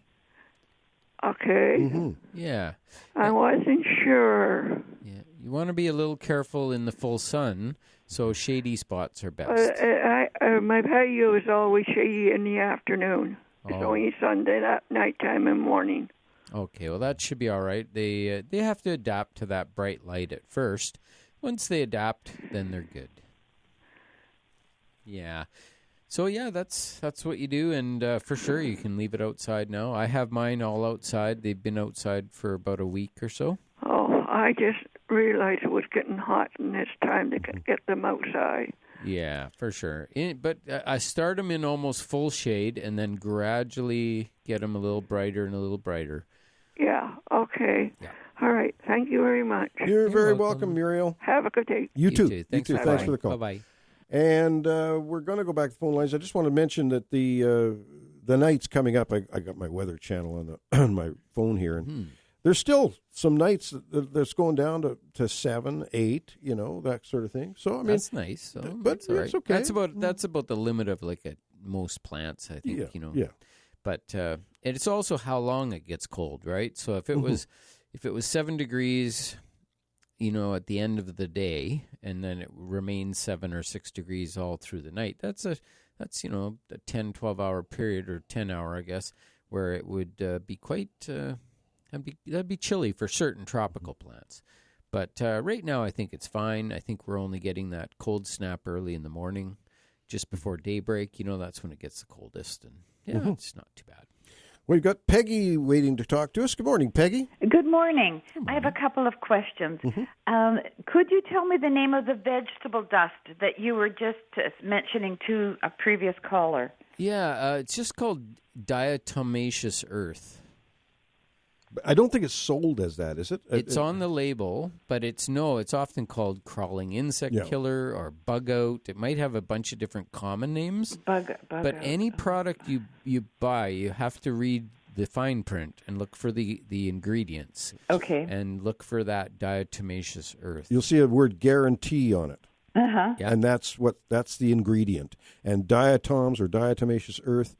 Okay. Mm-hmm. Yeah. I wasn't sure. Yeah, you want to be a little careful in the full sun, so shady spots are best. My patio is always shady in the afternoon. It's only Sunday at nighttime and morning. Okay, well that should be all right. They have to adapt to that bright light at first. Once they adapt, then they're good. Yeah. So yeah, that's what you do, and for sure you can leave it outside now. I have mine all outside. They've been outside for about a week or so. Oh, I just realized it was getting hot, and it's time to get them outside. Yeah, for sure. But I start them in almost full shade, and then gradually get them a little brighter and a little brighter. Yeah. Okay. Yeah. All right. Thank you very much. You're very welcome, Muriel. Have a good day. You too. Thanks, you too. Thanks for the call. Bye-bye. And we're going to go back to the phone lines. I just want to mention that the nights coming up, I got my weather channel on on my phone here, and there's still some nights that's going down to 7, 8, that sort of thing. So I mean, that's nice. So but that's all right. It's okay. That's about the limit of most plants, I think. Yeah. But it's also how long it gets cold, right? So if it was 7 degrees, at the end of the day, and then it remains 7 or 6 degrees all through the night, that's a 10, 12-hour period, or 10-hour, I guess, where it would be quite that'd be chilly for certain tropical plants. But right now, I think it's fine. I think we're only getting that cold snap early in the morning, just before daybreak. That's when it gets the coldest, and it's not too bad. We've got Peggy waiting to talk to us. Good morning, Peggy. Good morning. I have a couple of questions. Could you tell me the name of the vegetable dust that you were just mentioning to a previous caller? Yeah, it's just called diatomaceous earth. I don't think it's sold as that, is it? It's on the label, but it's often called crawling insect killer or bug out. It might have a bunch of different common names. Bug but out. Any product you buy, you have to read the fine print and look for the ingredients. Okay. And look for that diatomaceous earth. You'll see a word guarantee on it. Uh-huh. Yeah. And that's the ingredient. And diatoms or diatomaceous earth,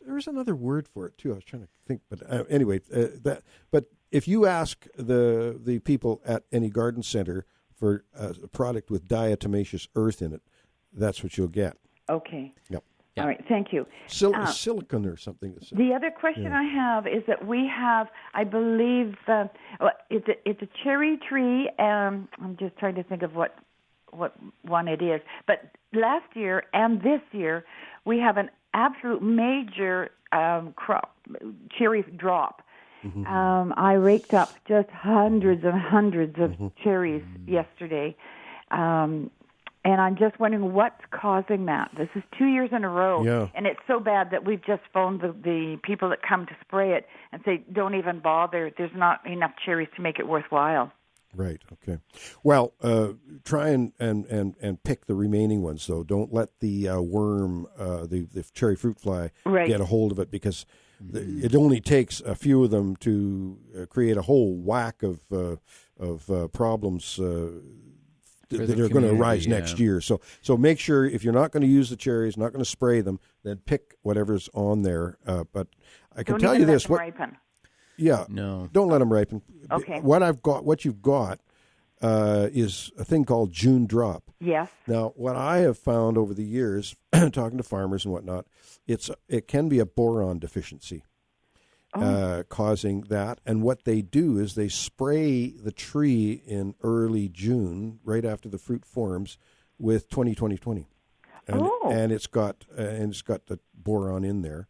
there's another word for it too. I was trying to think, but anyway, But if you ask the people at any garden center for a product with diatomaceous earth in it, that's what you'll get. Okay. Yep. All right. Thank you. Silicon or something. The other question I have is that we have, I believe, it's a cherry tree. I'm just trying to think of what one it is. But last year and this year, we have an absolute major crop, cherry drop. I raked up just hundreds and hundreds of cherries yesterday. And I'm just wondering what's causing that. This is 2 years in a row. Yeah. And it's so bad that we've just phoned the people that come to spray it and say, don't even bother. There's not enough cherries to make it worthwhile. Right. Okay. Well, try and pick the remaining ones, though. Don't let the worm, the cherry fruit fly, get a hold of it, because it only takes a few of them to create a whole whack of problems that are going to arise next year. So make sure, if you're not going to use the cherries, not going to spray them, then pick whatever's on there. But I can tell you this: ripen. Yeah, no, don't let them ripen. Okay. What you've got is a thing called June drop. Yes. Now, what I have found over the years, talking to farmers and whatnot, it can be a boron deficiency causing that. And what they do is they spray the tree in early June, right after the fruit forms, with 20-20-20. and it's got the boron in there,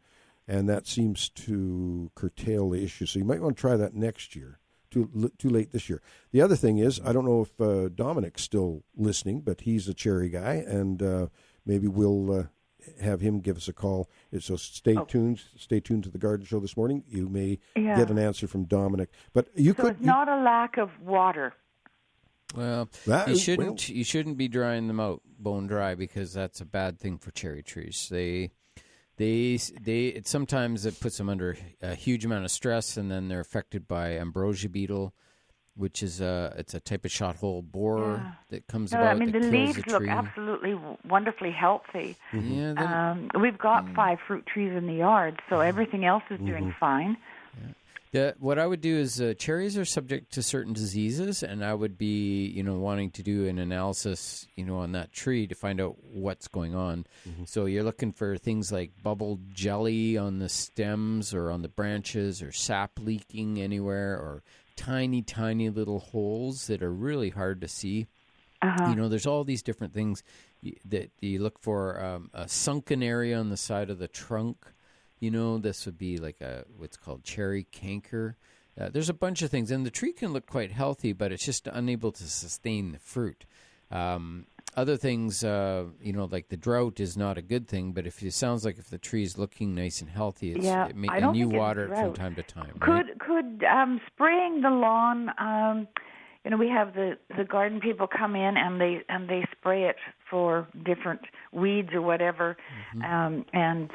and that seems to curtail the issue. So you might want to try that next year. Too late this year. The other thing is, I don't know if Dominic's still listening, but he's a cherry guy, and maybe we'll have him give us a call. So stay tuned. Stay tuned to the Garden Show this morning. You may get an answer from Dominic. But it's not a lack of water. Well, you shouldn't be drying them out bone dry, because that's a bad thing for cherry trees. Sometimes it puts them under a huge amount of stress, and then they're affected by ambrosia beetle, which is it's a type of shot hole borer that comes about. The leaves look absolutely wonderfully healthy. We've got 5 fruit trees in the yard, so everything else is doing fine. What I would do is cherries are subject to certain diseases, and I would be, wanting to do an analysis, on that tree to find out what's going on. So you're looking for things like bubble jelly on the stems or on the branches, or sap leaking anywhere, or tiny, tiny little holes that are really hard to see. There's all these different things that you look for. A sunken area on the side of the trunk. This would be like what's called cherry canker. There's a bunch of things, and the tree can look quite healthy, but it's just unable to sustain the fruit. Other things, like the drought is not a good thing, but if the tree is looking nice and healthy, and you water it from time to time. Could spraying the lawn? We have the garden people come in and they spray it for different weeds or whatever, and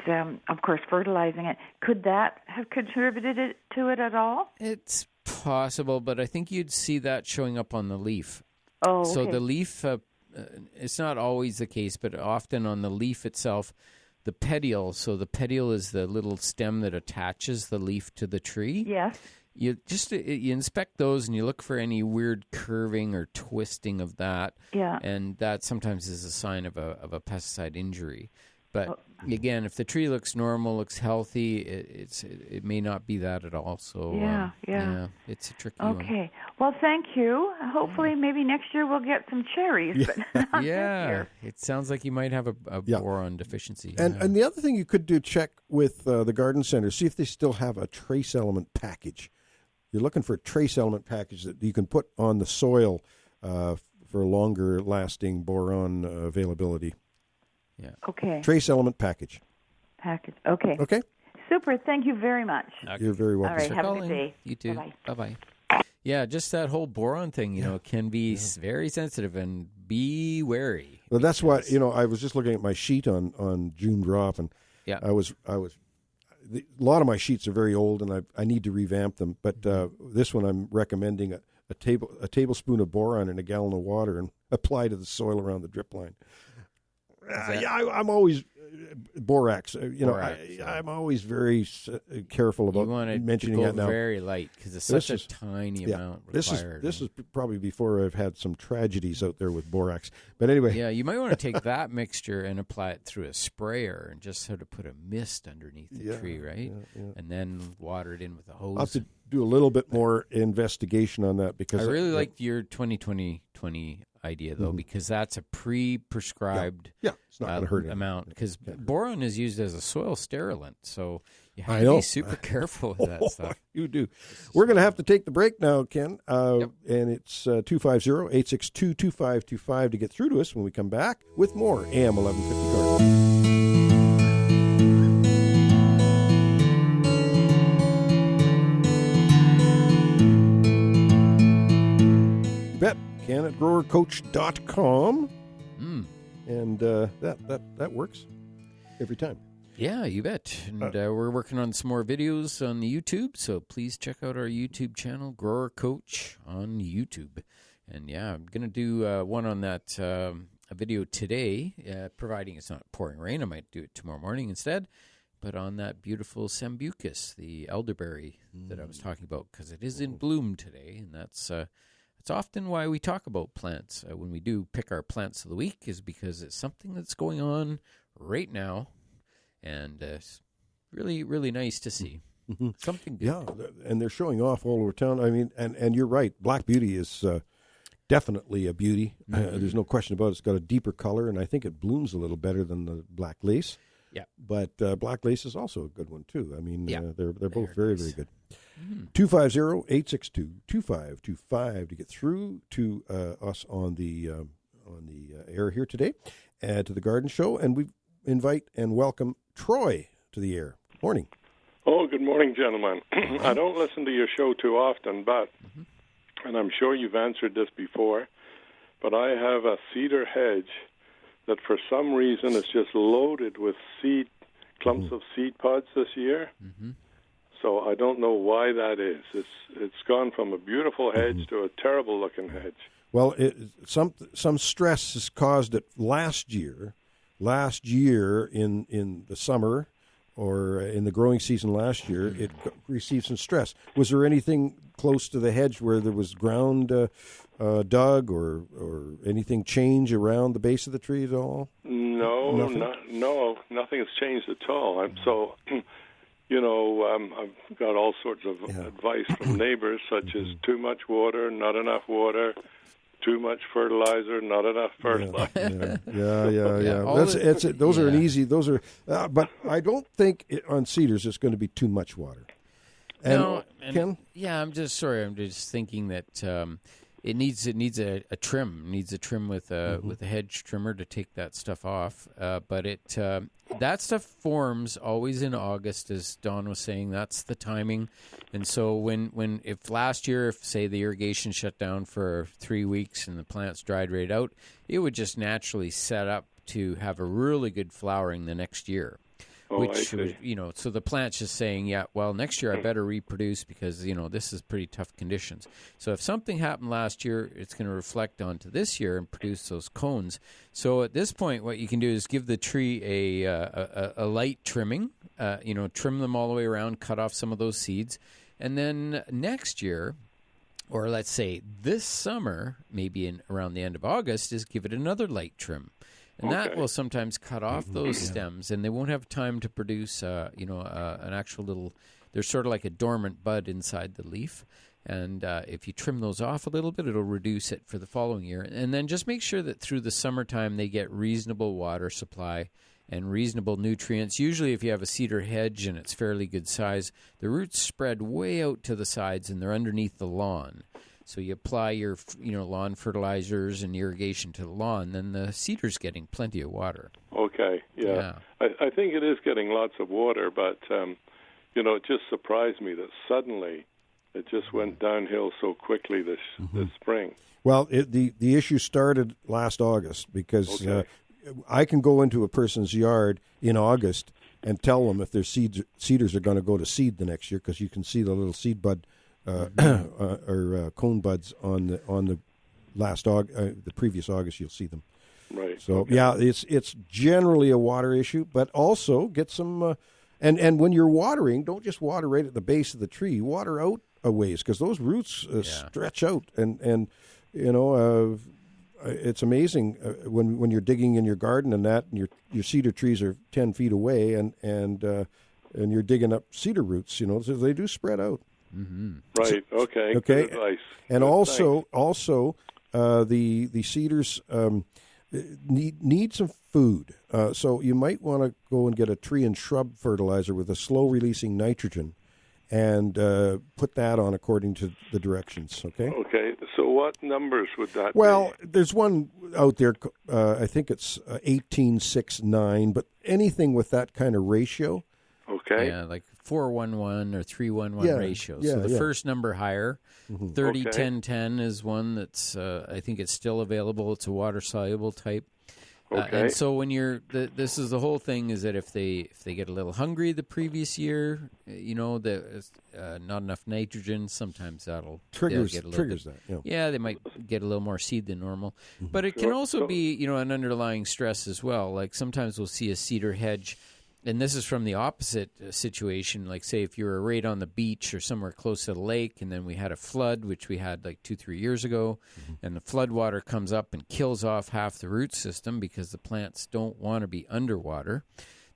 of course fertilizing it. Could that have contributed to it at all? It's possible, but I think you'd see that showing up on the leaf. Oh, okay. So the leaf, it's not always the case, but often on the leaf itself, the petiole. So the petiole is the little stem that attaches the leaf to the tree. Yes. You inspect those and you look for any weird curving or twisting of that. Yeah. And that sometimes is a sign of a pesticide injury. But again, if the tree looks normal, looks healthy, it may not be that at all. So it's a tricky one. Okay. Well, thank you. Hopefully, maybe next year we'll get some cherries. But not this year. It sounds like you might have a boron deficiency. And the other thing you could do, check with the garden center, see if they still have a trace element package. You're looking for a trace element package that you can put on the soil for longer lasting boron availability. Yeah. Okay. Trace element package. Okay. Okay. Super. Thank you very much. Okay. You're very welcome. All right. Have a good day. You too. Bye-bye. Bye-bye. Yeah, just that whole boron thing, can be very sensitive, and be wary. Well, that's what, I was just looking at my sheet on June drop, and I was a lot of my sheets are very old, and I need to revamp them. But this one, I'm recommending a tablespoon of boron in a gallon of water and apply to the soil around the drip line. I'm always borax. I'm always very careful about mentioning that now. Very light, because it's such a tiny amount required. This is probably before I've had some tragedies out there with borax. But anyway, you might want to take that mixture and apply it through a sprayer and just sort of put a mist underneath the tree, right? And then water it in with a hose. I'll have to do a little bit more investigation on that, because I really liked your 20-20-20 idea, though, because that's a pre-prescribed it's not going to hurt amount, because boron is used as a soil sterilant, so you have to be super careful with that stuff. You do. We're going to have to take the break now, Ken, and it's 250-862-2525 to get through to us when we come back with more AM 1150 Garden. Bet. Ken at growercoach.com. And that works every time. Yeah, you bet. And we're working on some more videos on the YouTube, so please check out our YouTube channel, Grower Coach on YouTube. And I'm going to do one on that a video today, providing it's not pouring rain. I might do it tomorrow morning instead. But on that beautiful sambucus, the elderberry that I was talking about, because it is in bloom today, and that's often why we talk about plants when we do pick our plants of the week, is because it's something that's going on right now, and it's really, really nice to see. Something good. Yeah, and they're showing off all over town. I mean, and you're right, Black Beauty is definitely a beauty. There's no question about it. It's got a deeper color, and I think it blooms a little better than the black lace. Yeah. But black lace is also a good one, too. I mean, they're both very, very good. 250-862-2525 to get through to us on the air here today, and to the Garden Show. And we invite and welcome Troy to the air. Morning. Oh, good morning, gentlemen. I don't listen to your show too often, but, and I'm sure you've answered this before, but I have a cedar hedge that for some reason is just loaded with clumps of seed pods this year. So I don't know why that is. It's gone from a beautiful hedge to a terrible-looking hedge. Well, some stress has caused it last year. Last year in the summer or in the growing season last year, it received some stress. Was there anything close to the hedge where there was ground dug or anything change around the base of the tree at all? No, nothing has changed at all. I've got all sorts of advice from neighbors, such as too much water, not enough water, too much fertilizer, not enough fertilizer. But I don't think on cedars it's going to be too much water. Ken? Yeah, I'm just thinking that it needs a trim. It needs a trim with a hedge trimmer to take that stuff off. But that stuff forms always in August, as Don was saying. That's the timing. And so if last year, if say the irrigation shut down for 3 weeks and the plants dried right out, it would just naturally set up to have a really good flowering the next year. So the plant's just saying, next year I better reproduce because, this is pretty tough conditions. So if something happened last year, it's going to reflect onto this year and produce those cones. So at this point, what you can do is give the tree a light trimming, trim them all the way around, cut off some of those seeds. And then next year, or let's say this summer, maybe around the end of August, is give it another light trim. And that will sometimes cut off those stems, and they won't have time to produce, an actual little. They're sort of like a dormant bud inside the leaf, and if you trim those off a little bit, it'll reduce it for the following year. And then just make sure that through the summertime they get reasonable water supply and reasonable nutrients. Usually, if you have a cedar hedge and it's fairly good size, the roots spread way out to the sides, and they're underneath the lawn. So you apply your, lawn fertilizers and irrigation to the lawn, then the cedar's getting plenty of water. Okay, yeah. I think it is getting lots of water, but, it just surprised me that suddenly it just went downhill so quickly this spring. Well, the issue started last August because I can go into a person's yard in August and tell them if their cedars are going to go to seed the next year, because you can see the little seed bud or cone buds on the the previous August. You'll see them. Right. So it's generally a water issue, but also get some. And when you're watering, don't just water right at the base of the tree. Water out a ways, because those roots stretch out, and it's amazing when you're digging in your garden and your cedar trees are 10 feet away, and you're digging up cedar roots. So they do spread out. Mm-hmm. Right. Okay. Okay. Good advice. And also, the cedars need some food. So you might want to go and get a tree and shrub fertilizer with a slow releasing nitrogen, and put that on according to the directions. Okay. Okay. So what numbers would that be? Well, there's one out there. I think it's 1869, but anything with that kind of ratio. Okay. Yeah, like 4:1:1 or 3:1:1 ratio. So the first number higher, 30:10:10 is one that's I think it's still available. It's a water soluble type. Okay. And so when this is the whole thing is that if they get a little hungry the previous year, not enough nitrogen, sometimes that'll triggers get a little that. Yeah. Yeah, they might get a little more seed than normal, but it can also be an underlying stress as well. Like sometimes we'll see a cedar hedge. And this is from the opposite situation. Like, say, if you were right on the beach or somewhere close to the lake, and then we had a flood, which we had like 2-3 years ago, and the flood water comes up and kills off half the root system because the plants don't want to be underwater,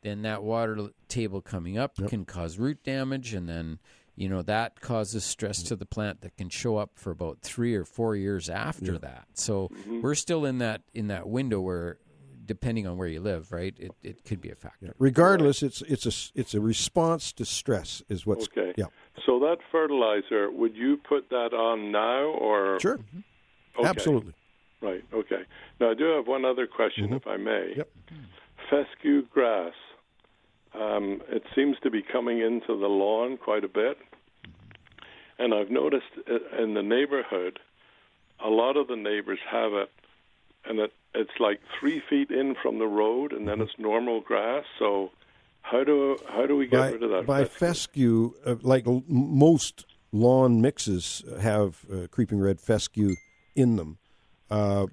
then that water table coming up can cause root damage, and then that causes stress to the plant that can show up for about 3 or 4 years after that. So we're still in that window where, depending on where you live, right, it could be a factor. Yeah. Regardless, it's a response to stress is what's okay. Yeah. So that fertilizer, would you put that on now or? Sure. Okay. Absolutely. Right. Okay. Now I do have one other question, if I may. Yep. Fescue grass. It seems to be coming into the lawn quite a bit, and I've noticed in the neighborhood, a lot of the neighbors have it, and it's like 3 feet in from the road, and then it's normal grass. So how do we get rid of that? By fescue, like most lawn mixes have creeping red fescue in them.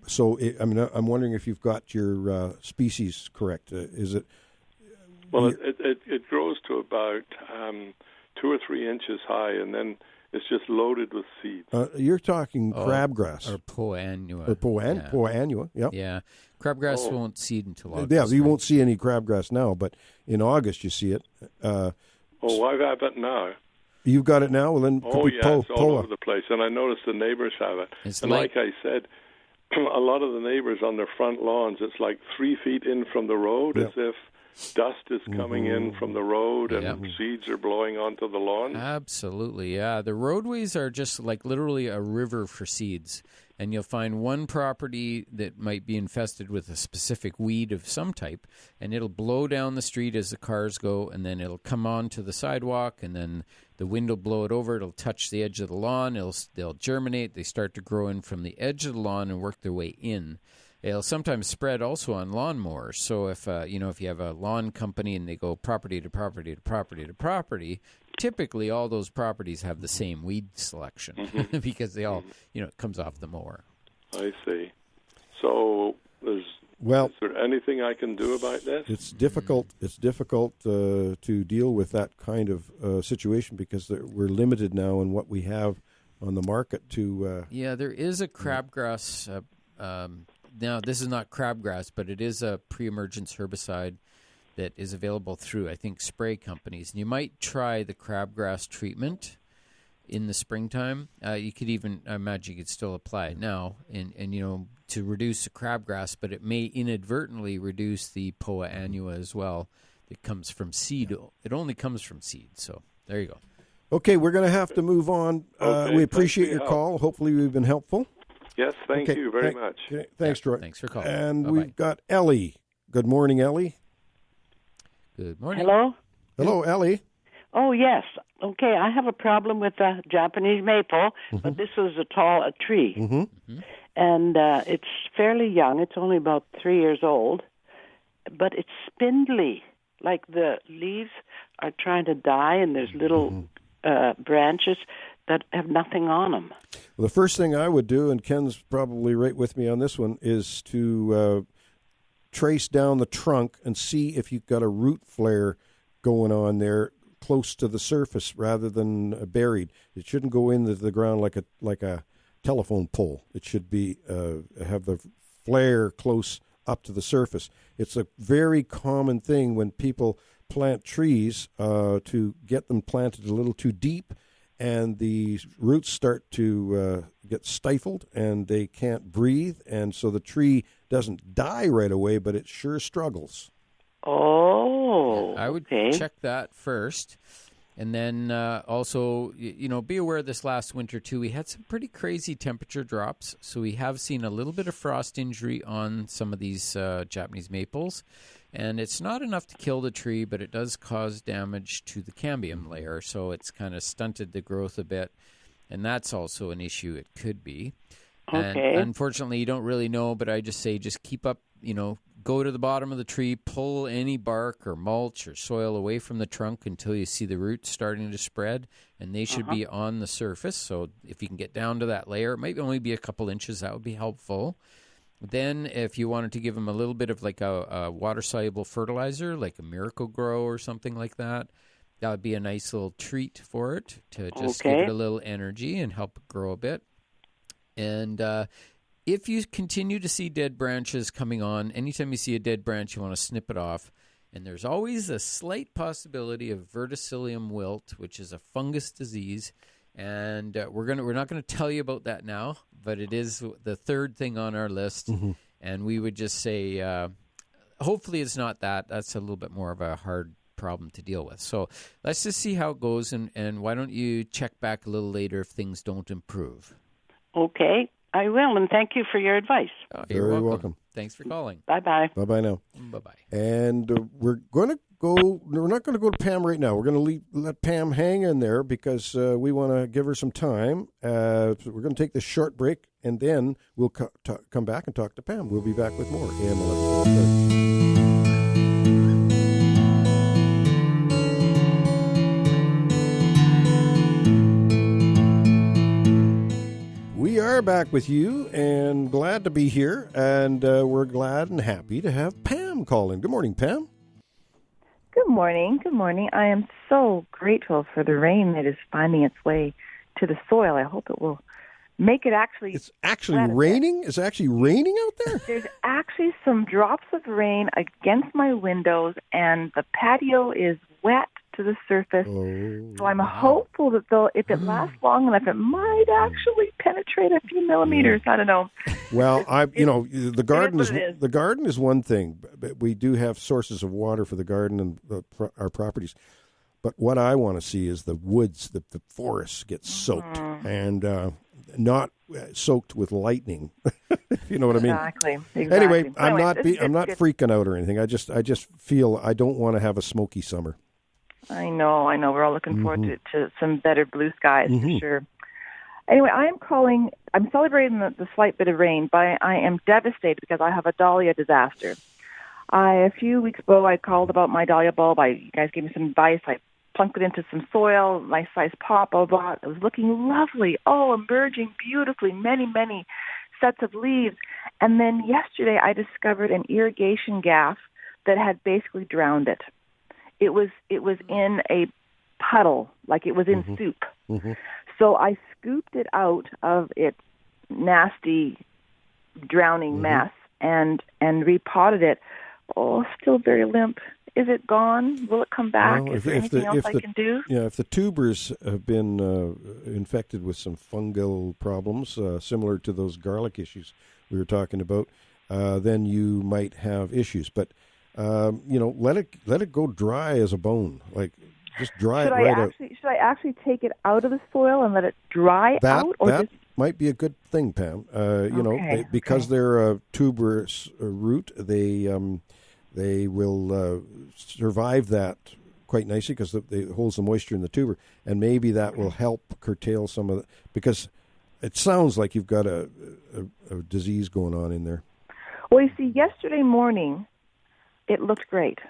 So I'm wondering if you've got your species correct. Is it? Well, it grows to about 2 or 3 inches high, and then it's just loaded with seeds. You're talking crabgrass. Or poa annua. Poa annua, yeah. Yeah. Crabgrass won't seed until August. Yeah, you won't see any crabgrass now, but in August you see it. I've got it now. You've got it now? Well, then it's all over the place, and I noticed the neighbors have it. It's like I said, a lot of the neighbors on their front lawns, it's like 3 feet in from the road, as if dust is coming in from the road and seeds are blowing onto the lawn. Absolutely, yeah. The roadways are just like literally a river for seeds. And you'll find one property that might be infested with a specific weed of some type, and it'll blow down the street as the cars go, and then it'll come onto the sidewalk, and then the wind will blow it over. It'll touch the edge of the lawn. They'll germinate. They start to grow in from the edge of the lawn and work their way in. It'll sometimes spread also on lawnmowers. So if you have a lawn company and they go property to property to property to property, typically all those properties have the same weed selection because they all, it comes off the mower. I see. So is there anything I can do about this? It's difficult. It's difficult to deal with that kind of situation because we're limited now in what we have on the market to. There is a crabgrass. Now, this is not crabgrass, but it is a pre-emergence herbicide that is available through, I think, spray companies. And you might try the crabgrass treatment in the springtime. You could even, I imagine you could still apply it now and to reduce the crabgrass, but it may inadvertently reduce the poa annua as well. It comes from seed. It only comes from seed. So there you go. Okay, we're going to have to move on. We appreciate your call. Hopefully we've been helpful. Yes, thank you very much. Thanks, Troy. Thanks for calling. And we've got Ellie. Good morning, Ellie. Good morning. Hello, Ellie. Oh, yes. Okay, I have a problem with the Japanese maple, but this is a tree. And it's fairly young. It's only about 3 years old, but it's spindly. Like the leaves are trying to die, and there's little branches that have nothing on them. Well, the first thing I would do, and Ken's probably right with me on this one, is to trace down the trunk and see if you've got a root flare going on there close to the surface rather than buried. It shouldn't go into the ground like a telephone pole. It should be have the flare close up to the surface. It's a very common thing when people plant trees to get them planted a little too deep, and the roots start to get stifled and they can't breathe, and so the tree doesn't die right away, but it sure struggles. Oh, I would check that first. And then also, be aware this last winter, too, we had some pretty crazy temperature drops. So we have seen a little bit of frost injury on some of these Japanese maples. And it's not enough to kill the tree, but it does cause damage to the cambium layer. So it's kind of stunted the growth a bit. And that's also an issue it could be. Okay. And unfortunately, you don't really know, but I just say just keep up, go to the bottom of the tree, pull any bark or mulch or soil away from the trunk until you see the roots starting to spread, and they should be on the surface. So if you can get down to that layer, it might only be a couple inches, that would be helpful. Then if you wanted to give them a little bit of like a water-soluble fertilizer, like a Miracle Grow or something like that, that would be a nice little treat for it to just give it a little energy and help it grow a bit. And if you continue to see dead branches coming on, anytime you see a dead branch, you want to snip it off. And there's always a slight possibility of verticillium wilt, which is a fungus disease. And we're not going to tell you about that now, but it is the third thing on our list. Mm-hmm. And we would just say, hopefully it's not that. That's a little bit more of a hard problem to deal with. So let's just see how it goes. And why don't you check back a little later if things don't improve? Okay, I will, and thank you for your advice. Oh, Very welcome. Thanks for calling. Bye-bye. Bye-bye now. Bye-bye. And we're not going to go to Pam right now. We're going to let Pam hang in there because we want to give her some time. So we're going to take this short break, and then we'll come back and talk to Pam. We'll be back with more AM 11. We are back with you and glad to be here, and we're glad and happy to have Pam call in. Good morning, Pam. Good morning. Good morning. I am so grateful for the rain that is finding its way to the soil. I hope it will make it actually... It's actually raining? It's actually raining out there? There's actually some drops of rain against my windows, and the patio is wet to the surface. Oh, so I'm hopeful that if it lasts long enough, it might actually penetrate a few millimeters. I don't know. Well, the garden is one thing. But we do have sources of water for the garden and our properties. But what I want to see is the woods, the forests get soaked and not soaked with lightning. If you know what I mean? Exactly. Anyway, I'm not freaking out or anything. I just feel I don't want to have a smoky summer. I know. We're all looking forward to some better blue skies for sure. Anyway, I'm celebrating the slight bit of rain, but I am devastated because I have a dahlia disaster. A few weeks ago, I called about my dahlia bulb. You guys gave me some advice. I plunked it into some soil, nice size pot I bought. It was looking lovely. Oh, emerging beautifully, many, many sets of leaves. And then yesterday, I discovered an irrigation gaff that had basically drowned it. It was in a puddle, like it was in soup. Mm-hmm. So I scooped it out of its nasty drowning mess and repotted it. Oh, still very limp. Is it gone? Will it come back? Is there anything else I can do? Yeah, if the tubers have been infected with some fungal problems, similar to those garlic issues we were talking about, then you might have issues. But let it go dry as a bone. Like just dry it right out. Should I actually take it out of the soil and let it dry out? Or that might be a good thing, Pam. Because they're a tuberous root, they will survive that quite nicely because it holds the moisture in the tuber, and maybe that will help curtail some of it. Because it sounds like you've got a disease going on in there. Well, you see, yesterday morning, it looked great.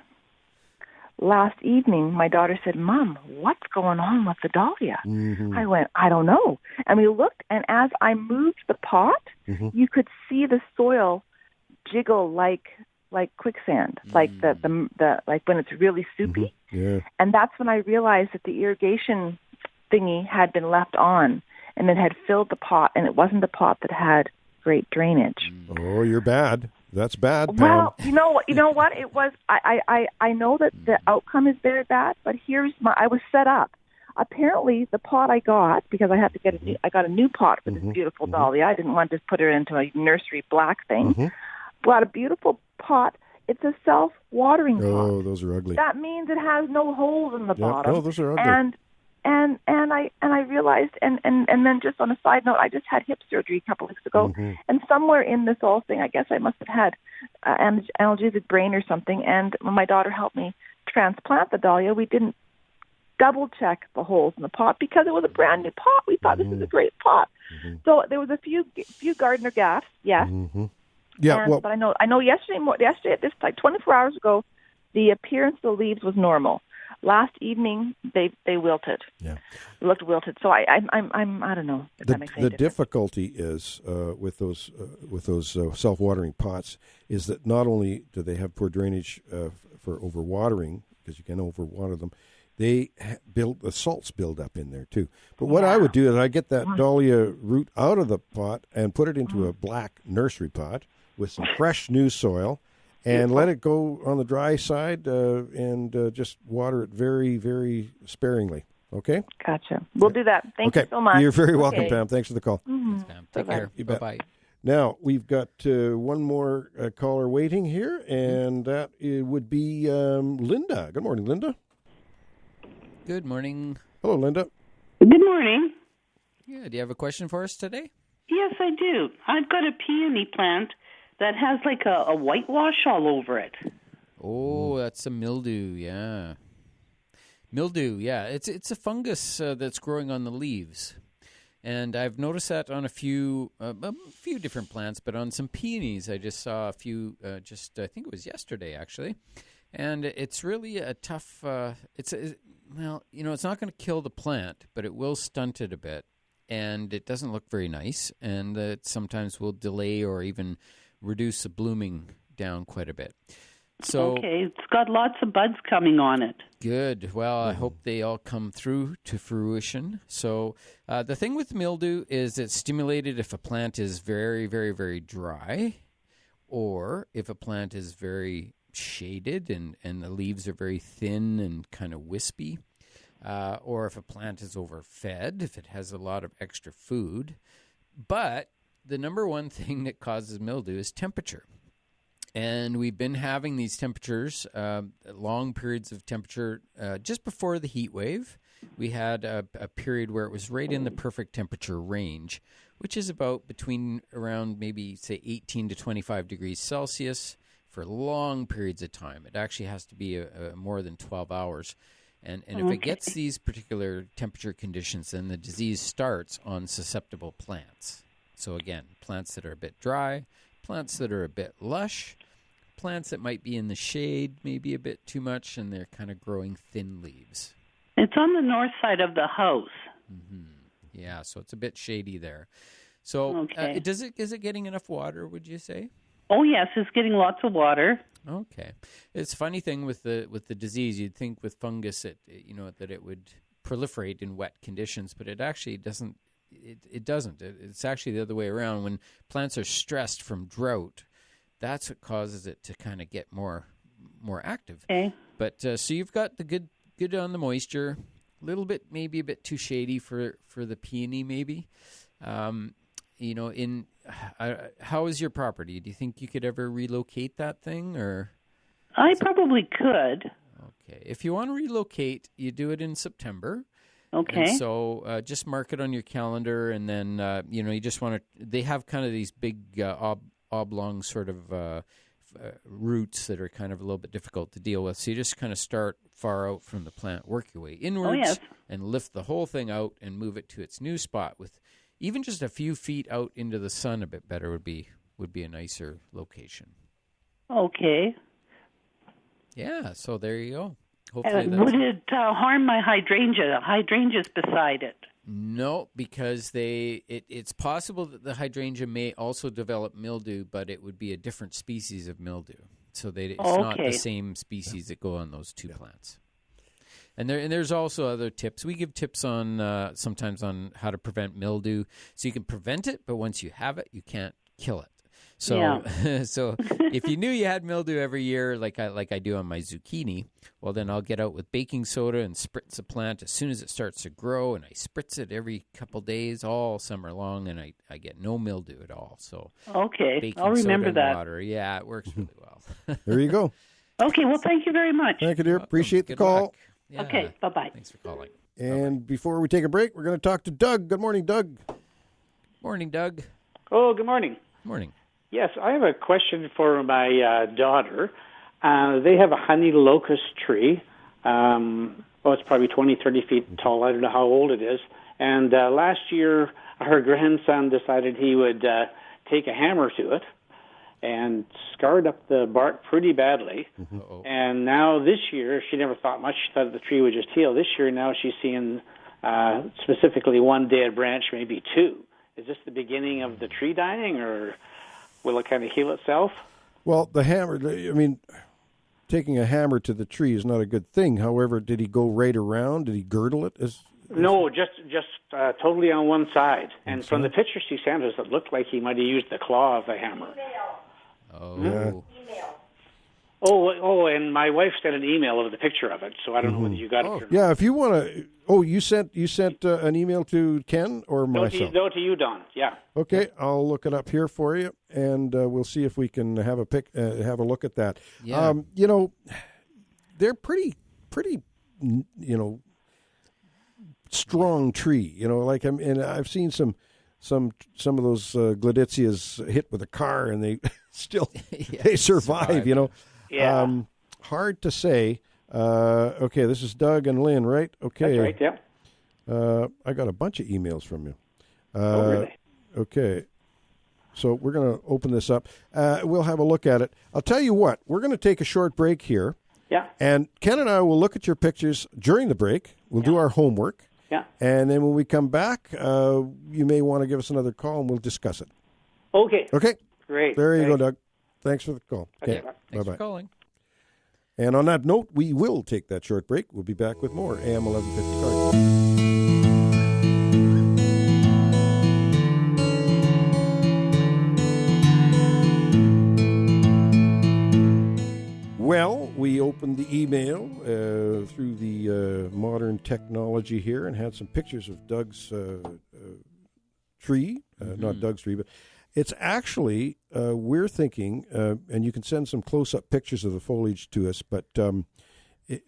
Last evening, my daughter said, "Mom, what's going on with the dahlia?" Mm-hmm. I went, "I don't know." And we looked, and as I moved the pot, you could see the soil jiggle like quicksand, like the like when it's really soupy. Yeah. And that's when I realized that the irrigation thingy had been left on, and it had filled the pot, and it wasn't the pot that had great drainage. Oh, you're bad. That's bad, Pam. Well, you know what? It was. I know that the outcome is very bad, but I was set up. Apparently, the pot I got, because I had to I got a new pot for this beautiful dahlia. I didn't want to just put her into a nursery black thing. Bought a beautiful pot. It's a self-watering pot. Oh, those are ugly. That means it has no holes in the bottom. Oh, those are ugly. And I realized, and then just on a side note, I just had hip surgery a couple weeks ago, and somewhere in this whole thing, I guess I must have had analgesic brain or something. And when my daughter helped me transplant the dahlia, we didn't double check the holes in the pot because it was a brand new pot. We thought this was a great pot. So there was a few gardener gaffes, yes. Yeah, but I know yesterday at this time, 24 hours ago, the appearance of the leaves was normal. Last evening, they wilted. Yeah, looked wilted. So I don't know if that makes any difference. The difficulty is with those self-watering pots is that not only do they have poor drainage for overwatering, because you can overwater them, the salts build up in there too. But what I would do is I get that dahlia root out of the pot and put it into a black nursery pot with some fresh new soil, And let it go on the dry side and just water it very, very sparingly. Okay? Gotcha. We'll do that. Thank you so much. You're very welcome, Pam. Thanks for the call. Thanks, Pam. Take care. You bet. Bye-bye. Now, we've got one more caller waiting here, and that would be Linda. Good morning, Linda. Good morning. Hello, Linda. Good morning. Yeah, do you have a question for us today? Yes, I do. I've got a peony plant that has like a whitewash all over it. Oh, that's a mildew, yeah. Mildew, yeah. It's a fungus that's growing on the leaves. And I've noticed that on a few different plants, but on some peonies I just saw a few, I think it was yesterday actually. And it's really a tough, it's not going to kill the plant, but it will stunt it a bit. And it doesn't look very nice, and it sometimes will delay or even reduce the blooming down quite a bit. So, okay, it's got lots of buds coming on it. Good. Well, I hope they all come through to fruition. So the thing with mildew is it's stimulated if a plant is very, very, very dry, or if a plant is very shaded and the leaves are very thin and kind of wispy, or if a plant is overfed, if it has a lot of extra food. But the number one thing that causes mildew is temperature. And we've been having these temperatures, long periods of temperature, just before the heat wave. We had a period where it was right in the perfect temperature range, which is about between around maybe, say, 18 to 25 degrees Celsius for long periods of time. It actually has to be more than 12 hours. And if it gets these particular temperature conditions, then the disease starts on susceptible plants. So again, plants that are a bit dry, plants that are a bit lush, plants that might be in the shade maybe a bit too much, and they're kind of growing thin leaves. It's on the north side of the house. Mm-hmm. Yeah, so it's a bit shady there. So is it getting enough water, would you say? Oh, yes, it's getting lots of water. Okay. It's a funny thing with the disease. You'd think with fungus that it would proliferate in wet conditions, but it actually doesn't. It doesn't. It's actually the other way around. When plants are stressed from drought, that's what causes it to kind of get more active. Okay. But so you've got the good on the moisture, a little bit, maybe a bit too shady for the peony, maybe. How is your property? Do you think you could ever relocate that thing, or? I probably could. Okay. If you want to relocate, you do it in September. Okay. And so just mark it on your calendar, and then, you just want to, they have kind of these big oblong sort of roots that are kind of a little bit difficult to deal with. So you just kind of start far out from the plant, work your way inwards, and lift the whole thing out and move it to its new spot with even just a few feet out into the sun a bit better would be a nicer location. Okay. Yeah, so there you go. Hopefully would it harm my hydrangea? The hydrangea's beside it. No, because it's possible that the hydrangea may also develop mildew, but it would be a different species of mildew. So it's not the same species that go on those two plants. And there's also other tips. We give tips on sometimes on how to prevent mildew. So you can prevent it, but once you have it, you can't kill it. So, so if you knew you had mildew every year, like I do on my zucchini, well, then I'll get out with baking soda and spritz the plant as soon as it starts to grow, and I spritz it every couple days all summer long, and I get no mildew at all. So baking I'll remember soda that. and water, yeah, it works really well. There you go. Okay, well, thank you very much. Thank you, dear. Appreciate the call. Yeah. Okay, bye-bye. Thanks for calling. And before we take a break, we're going to talk to Doug. Good morning, Doug. Morning, Doug. Oh, good morning. Morning. Yes, I have a question for my daughter. They have a honey locust tree. It's probably 20, 30 feet tall. I don't know how old it is. And last year, her grandson decided he would take a hammer to it and scarred up the bark pretty badly. Uh-oh. And now this year, she never thought much. She thought the tree would just heal. This year, now she's seeing specifically one dead branch, maybe two. Is this the beginning of the tree dying, or will it kind of heal itself? Well, the hammer, taking a hammer to the tree is not a good thing. However, did he go right around? Did he girdle it? No, just totally on one side. And from the picture she sent us, it looked like he might have used the claw of the hammer. Oh. Oh, and my wife sent an email of the picture of it, so I don't know whether you got it or not. Yeah, if you want to... Oh, you sent an email to Ken or myself? No, to you, Don. Yeah. Okay, I'll look it up here for you, and we'll see if we can have a look at that. Yeah. They're pretty, strong tree. And I've seen some of those gladitzias hit with a car, and they still they survive. Yeah. Hard to say. Okay, this is Doug and Lynn, right? Okay. That's right. Yeah. I got a bunch of emails from you. Really? Okay. So we're going to open this up. We'll have a look at it. I'll tell you what. We're going to take a short break here. Yeah. And Ken and I will look at your pictures during the break. We'll do our homework. Yeah. And then when we come back, you may want to give us another call, and we'll discuss it. Okay. Okay. Great. There you go, Doug. Thanks for the call. Okay. Thanks Bye-bye. for calling. And on that note, we will take that short break. We'll be back with more AM 1150 Garden. Well, we opened the email through the modern technology here and had some pictures of Doug's tree. Not Doug's tree, but it's actually, we're thinking, and you can send some close-up pictures of the foliage to us, but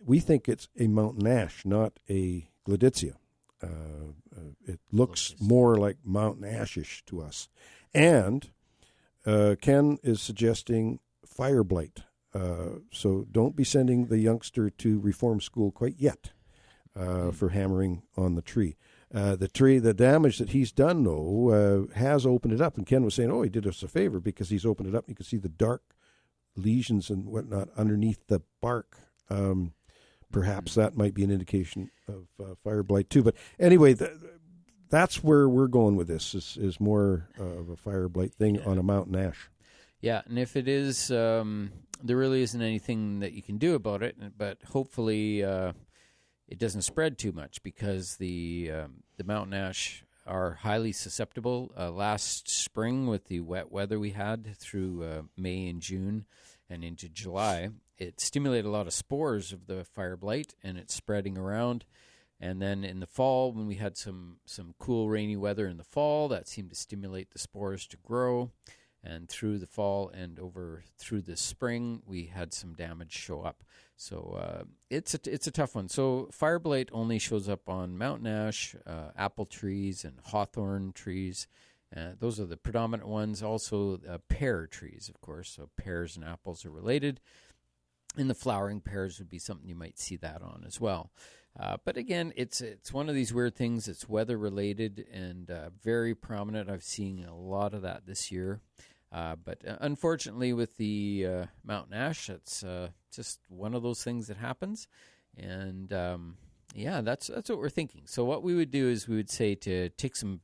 we think it's a mountain ash, not a gladitsia. It looks more like mountain ashish to us. And Ken is suggesting fire blight. So don't be sending the youngster to reform school quite yet for hammering on the tree. The damage that he's done, though, has opened it up. And Ken was saying, he did us a favor because he's opened it up. You can see the dark lesions and whatnot underneath the bark. Perhaps that might be an indication of fire blight, too. But anyway, that's where we're going with this, is more of a fire blight thing on a mountain ash. Yeah, and if it is, there really isn't anything that you can do about it, but hopefully it doesn't spread too much because the mountain ash are highly susceptible. Last spring with the wet weather we had through May and June and into July, it stimulated a lot of spores of the fire blight, and it's spreading around. And then in the fall, when we had some cool rainy weather in the fall, that seemed to stimulate the spores to grow. And through the fall and over through the spring, we had some damage show up. So it's a tough one. So fire blight only shows up on mountain ash, apple trees, and hawthorn trees. Those are the predominant ones. Also pear trees, of course. So pears and apples are related. And the flowering pears would be something you might see that on as well. But again, it's one of these weird things. It's weather related and very prominent. I've seen a lot of that this year. But unfortunately, with the mountain ash, it's just one of those things that happens. And that's what we're thinking. So what we would do is we would say to take some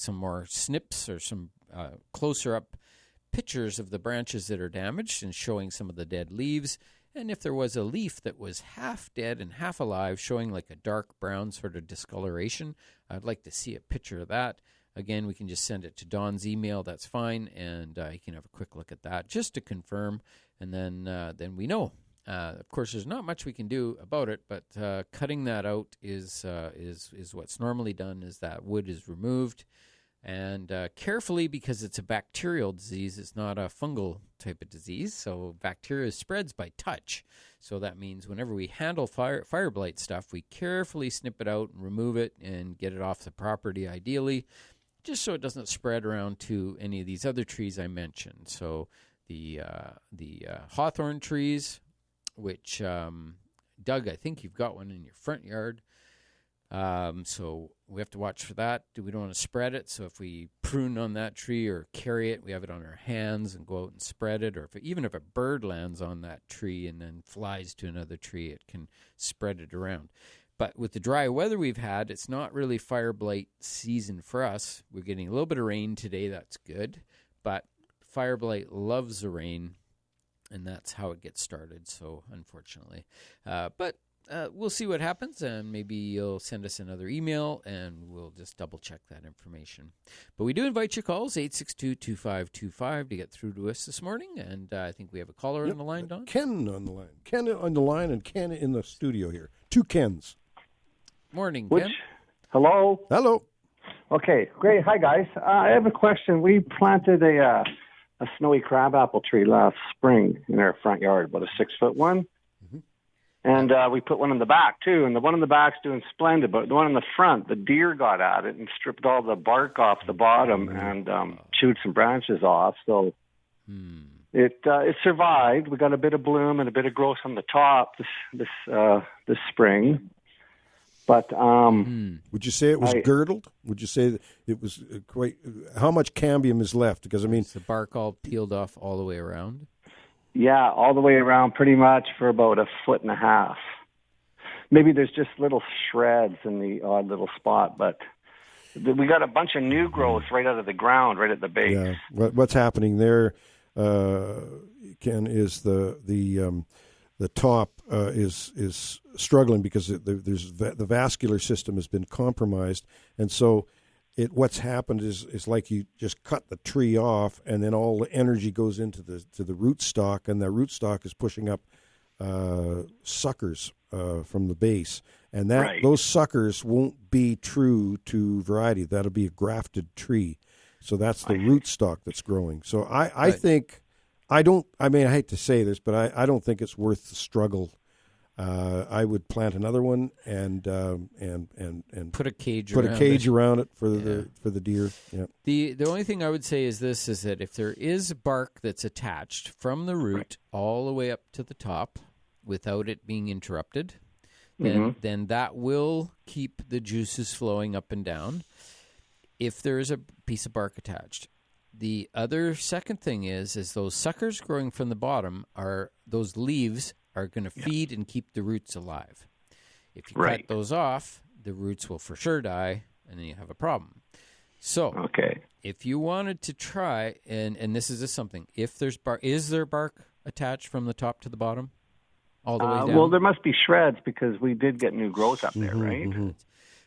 more snips or some closer up pictures of the branches that are damaged and showing some of the dead leaves. And if there was a leaf that was half dead and half alive, showing like a dark brown sort of discoloration, I'd like to see a picture of that. Again, we can just send it to Don's email. That's fine, and you can have a quick look at that just to confirm, and then we know. Of course, there's not much we can do about it, but cutting that out is what's normally done. Is that wood is removed, and carefully, because it's a bacterial disease. It's not a fungal type of disease, so bacteria spreads by touch. So that means whenever we handle fire blight stuff, we carefully snip it out and remove it and get it off the property, ideally, just so it doesn't spread around to any of these other trees I mentioned. So the hawthorn trees, which, Doug, I think you've got one in your front yard. So we have to watch for that. We don't want to spread it. So if we prune on that tree or carry it, we have it on our hands and go out and spread it. Or even if a bird lands on that tree and then flies to another tree, it can spread it around. But with the dry weather we've had, it's not really fire blight season for us. We're getting a little bit of rain today. That's good. But fire blight loves the rain, and that's how it gets started, so unfortunately. But we'll see what happens, and maybe you'll send us another email, and we'll just double-check that information. But we do invite your calls, 862-2525, to get through to us this morning, and I think we have a caller on the line, Don? Ken on the line. Ken on the line, and Ken in the studio here. Two Kens. Morning, Ken. Hello? Hello. Okay, great. Hi, guys. I have a question. We planted a snowy crabapple tree last spring in our front yard, about a 6-foot one. And we put one in the back, too. And the one in the back's doing splendid. But the one in the front, the deer got at it and stripped all the bark off the bottom and chewed some branches off. So it survived. We got a bit of bloom and a bit of growth on the top this spring. But would you say it was girdled? Would you say that it was quite? How much cambium is left? Because, I mean, is the bark all peeled off all the way around? Yeah, all the way around pretty much for about 1.5 feet. Maybe there's just little shreds in the odd little spot, but we got a bunch of new growth right out of the ground, right at the base. Yeah, what's happening there, Ken, is the top is struggling because the vascular system has been compromised, and so what's happened is like you just cut the tree off, and then all the energy goes into the rootstock, and the rootstock is pushing up suckers from the base, and those suckers won't be true to variety. That'll be a grafted tree, so that's the rootstock that's growing. So I think I hate to say this, but I don't think it's worth the struggle. I would plant another one and put a cage around it for the deer. Yeah. The only thing I would say is this: is that if there is bark that's attached from the root all the way up to the top without it being interrupted, then that will keep the juices flowing up and down. If there is a piece of bark attached. The other second thing is those suckers growing from the bottom those leaves are going to feed and keep the roots alive. If you cut those off, the roots will for sure die, and then you have a problem. So, if you wanted to try, and this is just something, if there's bark, is there bark attached from the top to the bottom, all the way down? Well, there must be shreds because we did get new growth up there, right? Mm-hmm.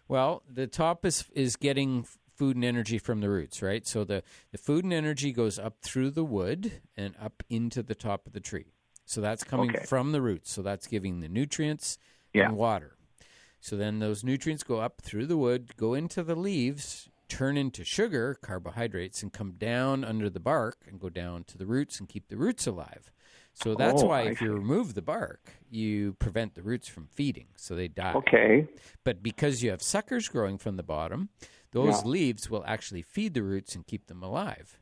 Well, the top is getting food and energy from the roots, right? So the food and energy goes up through the wood and up into the top of the tree. So that's coming from the roots. So that's giving the nutrients and water. So then those nutrients go up through the wood, go into the leaves, turn into sugar, carbohydrates, and come down under the bark and go down to the roots and keep the roots alive. So that's why if you remove the bark, you prevent the roots from feeding, so they die. Okay. But because you have suckers growing from the bottom, those leaves will actually feed the roots and keep them alive.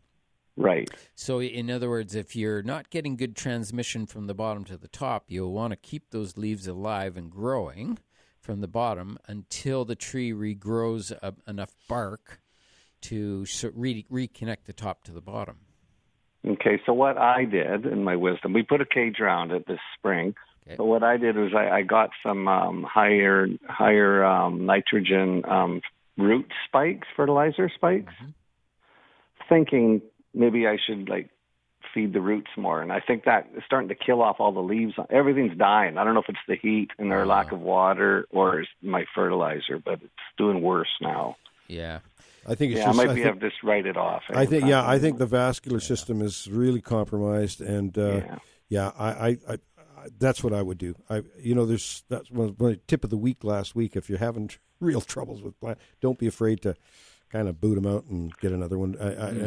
Right. So in other words, if you're not getting good transmission from the bottom to the top, you'll want to keep those leaves alive and growing from the bottom until the tree regrows enough bark to reconnect the top to the bottom. Okay, so what I did in my wisdom, we put a cage around it this spring. Okay. But what I did was I got some higher nitrogen root spikes, fertilizer spikes, thinking maybe I should feed the roots more. And I think that is starting to kill off all the leaves. Everything's dying. I don't know if it's the heat and our lack of water or it's my fertilizer, but it's doing worse now. Yeah. I think it's I might have just write it off. I think the vascular system is really compromised, and I that's what I would do. That's one tip of the week last week. If you're having real troubles with plant, don't be afraid to kind of boot them out and get another one.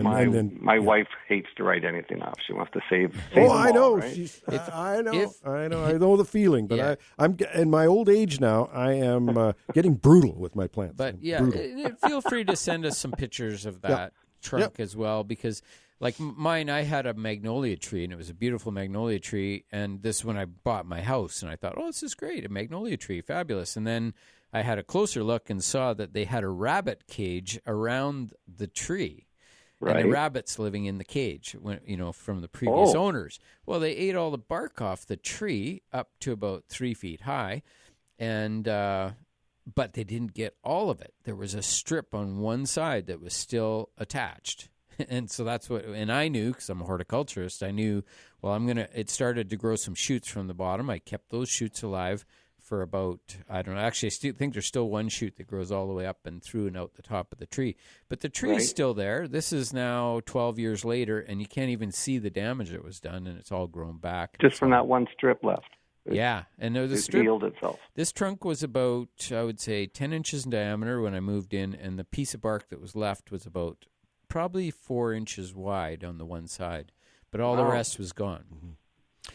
My wife hates to write anything off. She wants to save I know. All, right? I know the feeling. But I'm in my old age now. I am getting brutal with my plants. But feel free to send us some pictures of that trunk as well, because like mine, I had a magnolia tree, and it was a beautiful magnolia tree. And this when I bought my house, and I thought, this is great, a magnolia tree, fabulous. And then I had a closer look and saw that they had a rabbit cage around the tree. Right. And the rabbits living in the cage, from the previous owners. Well, they ate all the bark off the tree up to about 3 feet high, and but they didn't get all of it. There was a strip on one side that was still attached. And so and I knew, because I'm a horticulturist, I knew, it started to grow some shoots from the bottom. I kept those shoots alive for about, I don't know, actually I think there's still one shoot that grows all the way up and through and out the top of the tree. But the tree's Right. still there. This is now 12 years later, and you can't even see the damage that was done, and it's all grown back. Just from that one strip left. Yeah, and the It strip healed itself. This trunk was about, I would say, 10 inches in diameter when I moved in, and the piece of bark that was left was about probably 4 inches wide on the one side, but all the Wow. rest was gone.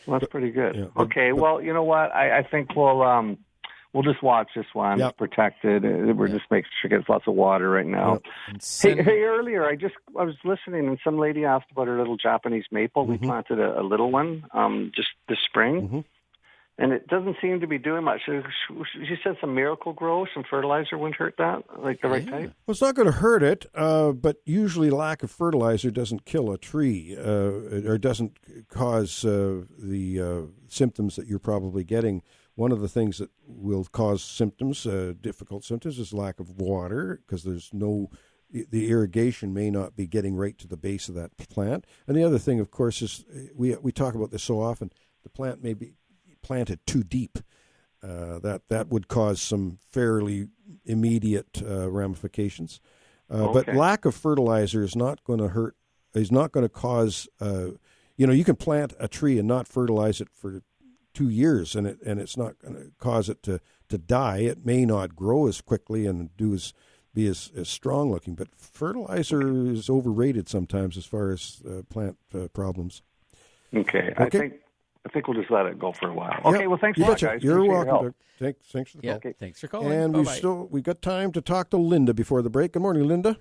Well, that's pretty good. Yeah, Okay, well, you know what? I think we'll just watch this one. Yep. It's protected. We're just making sure it gets lots of water right now. Yep. And Hey, earlier I was listening, and some lady asked about her little Japanese maple. We planted a little one just this spring, and it doesn't seem to be doing much. She said some Miracle Grow, some fertilizer wouldn't hurt that, like the right type. Well, it's not going to hurt it, but usually lack of fertilizer doesn't kill a tree or doesn't cause the symptoms that you're probably getting. One of the things that will cause symptoms, difficult symptoms, is lack of water because the irrigation may not be getting right to the base of that plant. And the other thing, of course, is we talk about this so often, the plant may be planted too deep. That would cause some fairly immediate ramifications. But lack of fertilizer is not going to hurt. Is not going to cause. You can plant a tree and not fertilize it for 2 years, and it's not going to cause it to die. It may not grow as quickly and be as strong looking. But fertilizer is overrated sometimes as far as plant problems. Okay. I think we'll just let it go for a while. Yep. Okay, well, thanks a You lot, betcha. guys. You're Appreciate your welcome. help. Doug. Thanks for the call. Okay. Thanks for calling. And we've got time to talk to Linda before the break. Good morning, Linda.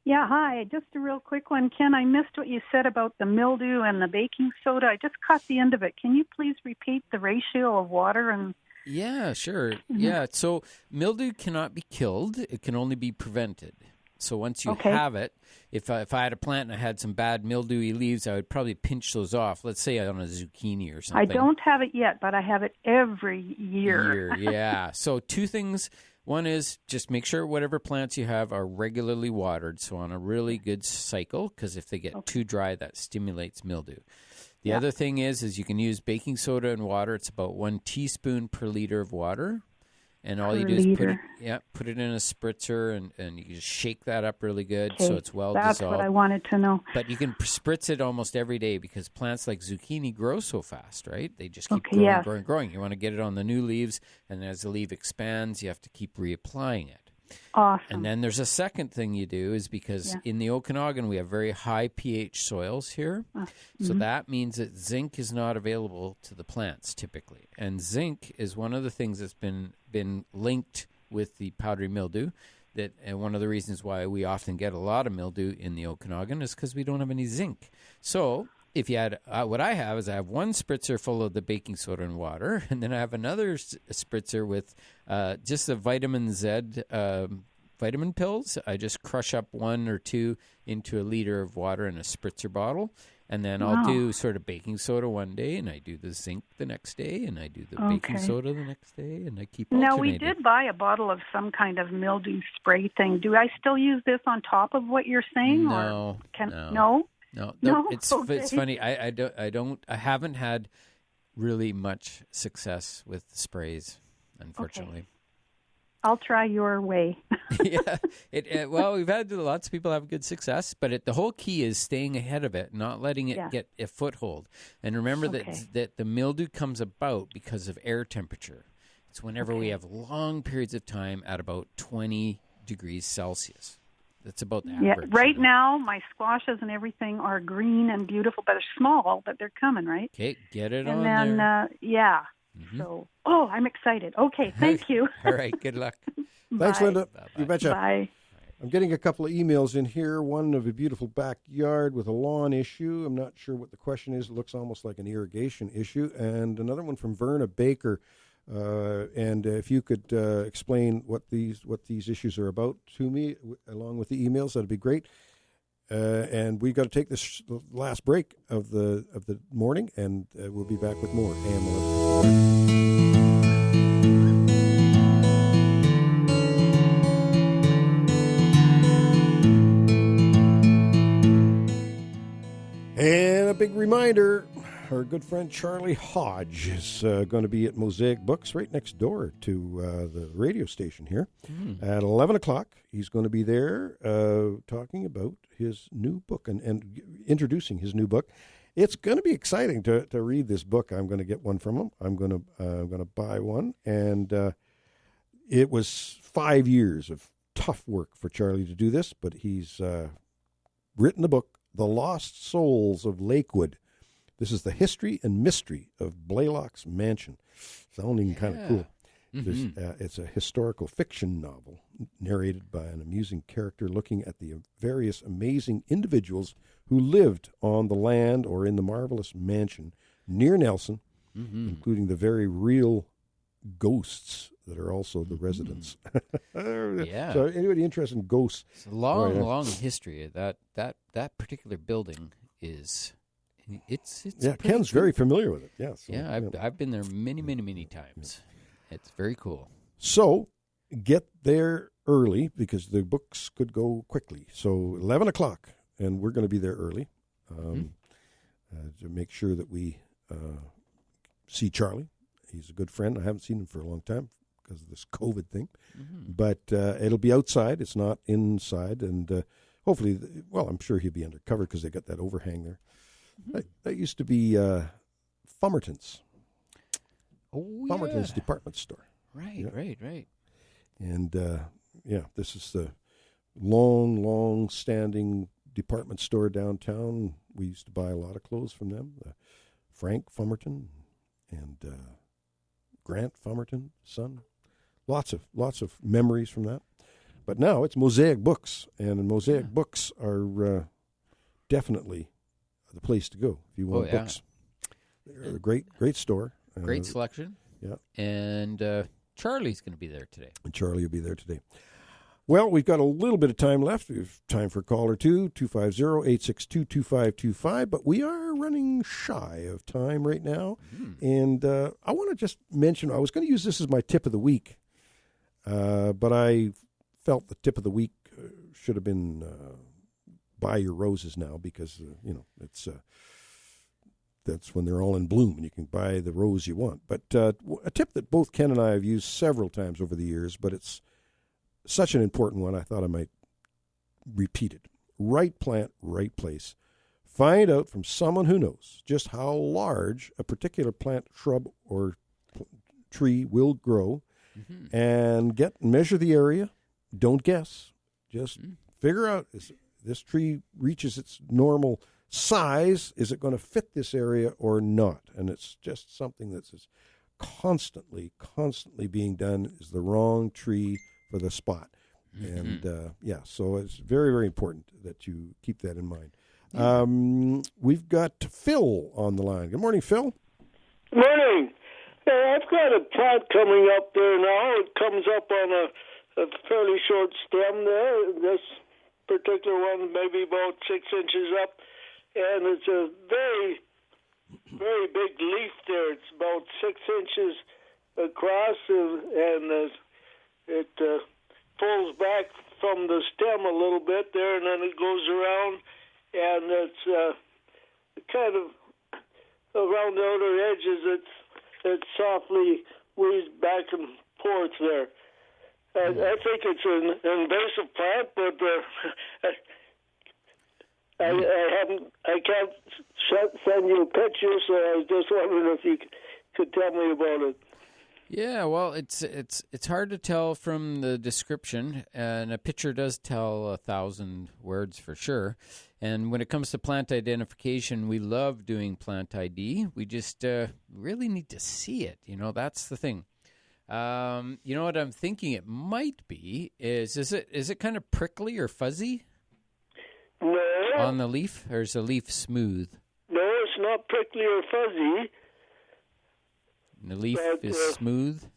Yeah, hi. Just a real quick one. Ken, I missed what you said about the mildew and the baking soda. I just caught the end of it. Can you please repeat the ratio of water and... Yeah, sure. Yeah, so mildew cannot be killed. It can only be prevented. So once you have it, if I had a plant and I had some bad mildewy leaves, I would probably pinch those off. Let's say on a zucchini or something. I don't have it yet, but I have it every year. Yeah. So two things. One is just make sure whatever plants you have are regularly watered, so on a really good cycle, because if they get too dry, that stimulates mildew. The other thing is you can use baking soda and water. It's about 1 teaspoon per liter of water. And all you do is put it in a spritzer, and you just shake that up really good so it's well dissolved. That's what I wanted to know. But you can spritz it almost every day because plants like zucchini grow so fast, right? They just keep growing. You want to get it on the new leaves, and as the leaf expands, you have to keep reapplying it. Awesome. And then there's a second thing you do is because in the Okanagan we have very high pH soils here. So that means that zinc is not available to the plants typically. And zinc is one of the things that's been linked with the powdery mildew. And one of the reasons why we often get a lot of mildew in the Okanagan is because we don't have any zinc. So if you had, what I have is I have one spritzer full of the baking soda and water, and then I have another spritzer with just the vitamin Z vitamin pills. I just crush up 1 or 2 into a liter of water in a spritzer bottle, and then I'll do sort of baking soda one day, and I do the zinc the next day, and I do the baking soda the next day, and I keep alternating. Now, we did buy a bottle of some kind of mildew spray thing. Do I still use this on top of what you're saying? No. No? It's funny. I haven't had really much success with sprays, unfortunately. Okay. I'll try your way. Well, we've had lots of people have good success, but the whole key is staying ahead of it, not letting it get a foothold. And remember that the mildew comes about because of air temperature. It's whenever we have long periods of time at about 20 degrees Celsius. That's about the average. Yeah, right now my squashes and everything are green and beautiful, but they're small, but they're coming, right? Okay, get it on there. And then, so, I'm excited. Okay, thank you. All right, good luck. Thanks, Linda. Bye-bye. You betcha. Bye. I'm getting a couple of emails in here, one of a beautiful backyard with a lawn issue. I'm not sure what the question is. It looks almost like an irrigation issue. And another one from Verna Baker. And if you could explain what these issues are about to me, along with the emails, that'd be great. And we've got to take this last break of the morning, and we'll be back with more AM 11. And a big reminder, our good friend Charlie Hodge is going to be at Mosaic Books right next door to the radio station here at 11 o'clock. He's going to be there talking about his new book and introducing his new book. It's going to be exciting to read this book. I'm going to get one from him. I'm going to buy one. And it was 5 years of tough work for Charlie to do this, but he's written the book, The Lost Souls of Lakewood. This is the history and mystery of Blaylock's Mansion. Sounding kind of cool. It's a historical fiction novel narrated by an amusing character looking at the various amazing individuals who lived on the land or in the marvelous mansion near Nelson, including the very real ghosts that are also the residents. Yeah. So anybody interested in ghosts? It's a long history. That particular building is... It's Ken's very familiar with it. Yes. Yeah, I've been there many times. It's very cool. So get there early because the books could go quickly. So 11 o'clock, and we're going to be there early to make sure that we see Charlie. He's a good friend. I haven't seen him for a long time because of this COVID thing. But it'll be outside. It's not inside. And hopefully, I'm sure he'll be undercover because they got that overhang there. That used to be Fumerton's. Oh, Fumerton's department store. Right. And, this is the long-standing department store downtown. We used to buy a lot of clothes from them. Frank Fumerton and Grant Fumerton, son. Lots of memories from that. But now it's Mosaic Books, and Mosaic Books are definitely the place to go if you want books. They're a great store. Great selection. Yeah. And Charlie's going to be there today. And Charlie will be there today. Well, we've got a little bit of time left. We have time for a call or two, 250-862-2525. But we are running shy of time right now. And I want to just mention, I was going to use this as my tip of the week. But I felt the tip of the week should have been buy your roses now because, it's that's when they're all in bloom and you can buy the rose you want. But a tip that both Ken and I have used several times over the years, but it's such an important one, I thought I might repeat it. Right plant, right place. Find out from someone who knows just how large a particular plant, shrub, or tree will grow and measure the area. Don't guess. Just figure out, is this tree reaches its normal size, is it going to fit this area or not? And it's just something that's constantly being done, is the wrong tree for the spot. And, so it's very, very important that you keep that in mind. We've got Phil on the line. Good morning, Phil. Good morning. I've got a plant coming up there now. It comes up on a fairly short stem there. This particular one maybe about 6 inches up, and it's a very, very big leaf there. It's about 6 inches across, and it pulls back from the stem a little bit there, and then it goes around, and it's kind of around the outer edges. It softly weaves back and forth there. I think it's an invasive plant, but I can't send you a picture, so I was just wondering if you could tell me about it. Yeah, well, it's hard to tell from the description, and a picture does tell 1,000 words for sure. And when it comes to plant identification, we love doing plant ID. We just really need to see it. That's the thing. What I'm thinking it might be is it kind of prickly or fuzzy? No. On the leaf, or is the leaf smooth? No, it's not prickly or fuzzy. The leaf is smooth.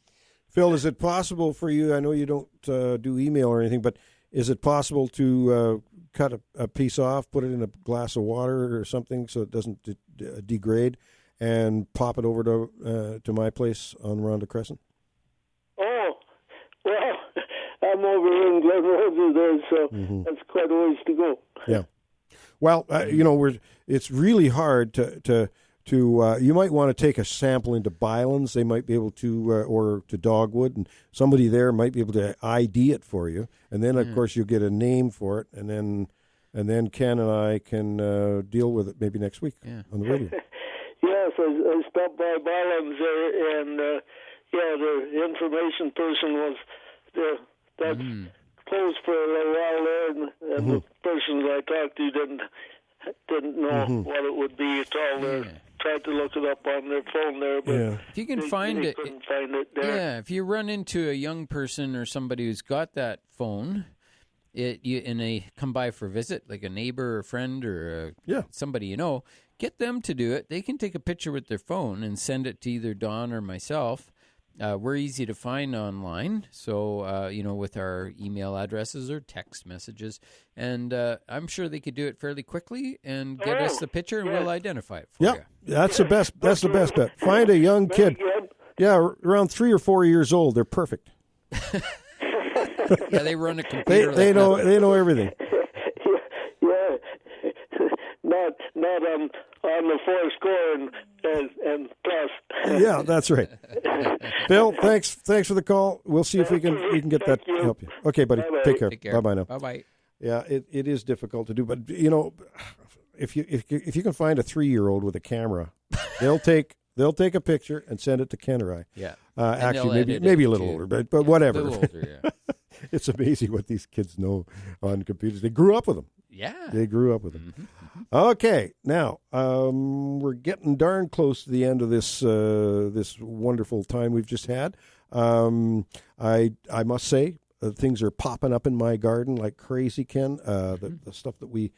Phil, is it possible for you? I know you don't do email or anything, but is it possible to cut a piece off, put it in a glass of water or something so it doesn't degrade, and pop it over to my place on Ronda Crescent? Oh, well, I'm over here in Glen Roses there, so that's quite a ways to go. Yeah. Well, it's really hard to you might want to take a sample into Bylands. They might be able to, or to Dogwood, and somebody there might be able to ID it for you. And then, of course, you'll get a name for it, and then Ken and I can deal with it maybe next week on the radio. Yes, I stopped by Bylands there, and the information person was there. That's closed for a little while there, and the person that I talked to didn't know what it would be at all. They tried to look it up on their phone there, but if you can find it, couldn't find it there. if you run into a young person or somebody who's got that phone, and they come by for a visit, like a neighbor or a friend or somebody you know, get them to do it. They can take a picture with their phone and send it to either Don or myself. We're easy to find online, so, with our email addresses or text messages. And I'm sure they could do it fairly quickly and get us the picture, and we'll identify it for you. That's the best. That's the best bet. Find a young kid. Yeah, around 3 or 4 years old. They're perfect. They run a computer. They know everything. Not on the 4 score and plus. Yeah, that's right. Bill, thanks for the call. We'll see if we can get that to help you. Okay, buddy. Bye-bye. Take care. Bye now. Bye. Yeah, it is difficult to do, but if you can find a 3-year-old with a camera, they'll take a picture and send it to Ken or I. Yeah. Actually, maybe a little older, but whatever. A little older, yeah. It's amazing what these kids know on computers. They grew up with them. Yeah. They grew up with them. Okay, now we're getting darn close to the end of this wonderful time we've just had. I must say, things are popping up in my garden like crazy, Ken. The stuff that we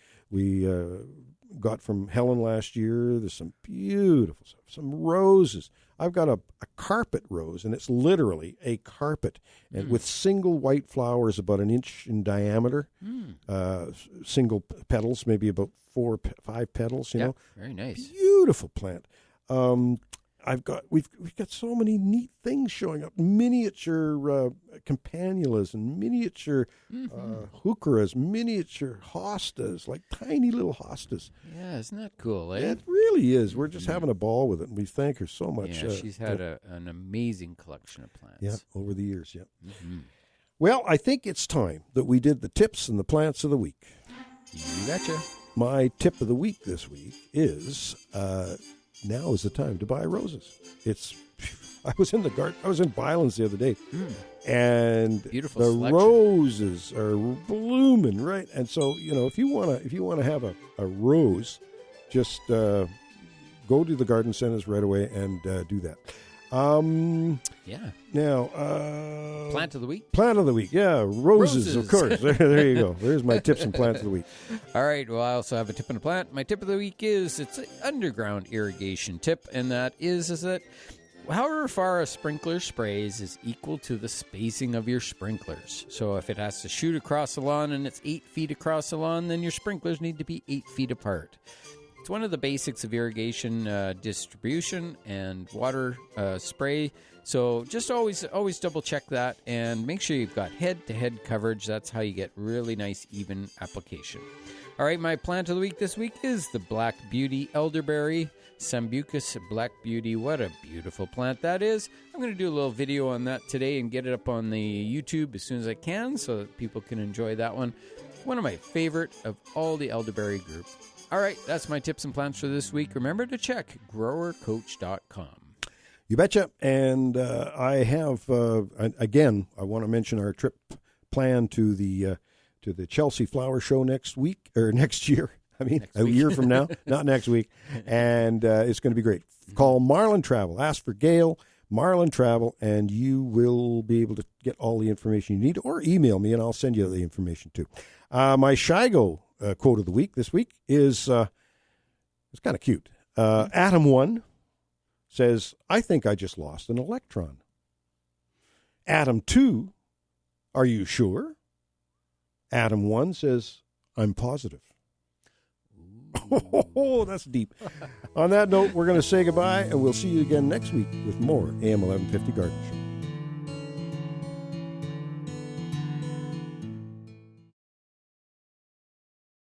got from Helen last year. There's some beautiful stuff, some roses. I've got a carpet rose, and it's literally a carpet, and with single white flowers about 1 inch in diameter, single petals, maybe about 4 or 5 petals. You know, very nice, beautiful plant. We've got so many neat things showing up: miniature campanulas and miniature heucheras, miniature hostas, like tiny little hostas. Yeah, isn't that cool? Eh? It really is. We're just having a ball with it, and we thank her so much. Yeah, she's had an amazing collection of plants. Yeah, over the years. Yeah. Mm-hmm. Well, I think it's time that we did the tips and the plants of the week. You betcha. My tip of the week this week is. Now is the time to buy roses. I was in the garden. I was in Bylands the other day, and beautiful the selection. Roses are blooming, right? And so, if you want to have a rose, just go to the garden centers right away and do that. Now, plant of the week. Plant of the week. Yeah, roses. Of course. There you go. There's my tips and plants of the week. All right. Well, I also have a tip and a plant. My tip of the week it's an underground irrigation tip, and that is that however far a sprinkler sprays is equal to the spacing of your sprinklers. So if it has to shoot across the lawn and it's 8 feet across the lawn, then your sprinklers need to be 8 feet apart. It's one of the basics of irrigation distribution and water spray. So just always double check that and make sure you've got head-to-head coverage. That's how you get really nice, even application. All right, my plant of the week this week is the Black Beauty Elderberry, Sambucus Black Beauty. What a beautiful plant that is. I'm going to do a little video on that today and get it up on the YouTube as soon as I can so that people can enjoy that one. One of my favorite of all the elderberry group. All right, that's my tips and plants for this week. Remember to check growercoach.com. You betcha. And I have, again, I want to mention our trip plan to the Chelsea Flower Show next year. I mean, a year from now, not next week. And it's going to be great. Call Marlin Travel. Ask for Gail, Marlin Travel, and you will be able to get all the information you need, or email me, and I'll send you the information too. My Shigo quote of the week this week is it's kind of cute. Atom 1 says, "I think I just lost an electron." Atom 2, "Are you sure?" Atom 1 says, "I'm positive." Oh, that's deep. On that note, we're going to say goodbye, and we'll see you again next week with more AM 1150 Garden Show.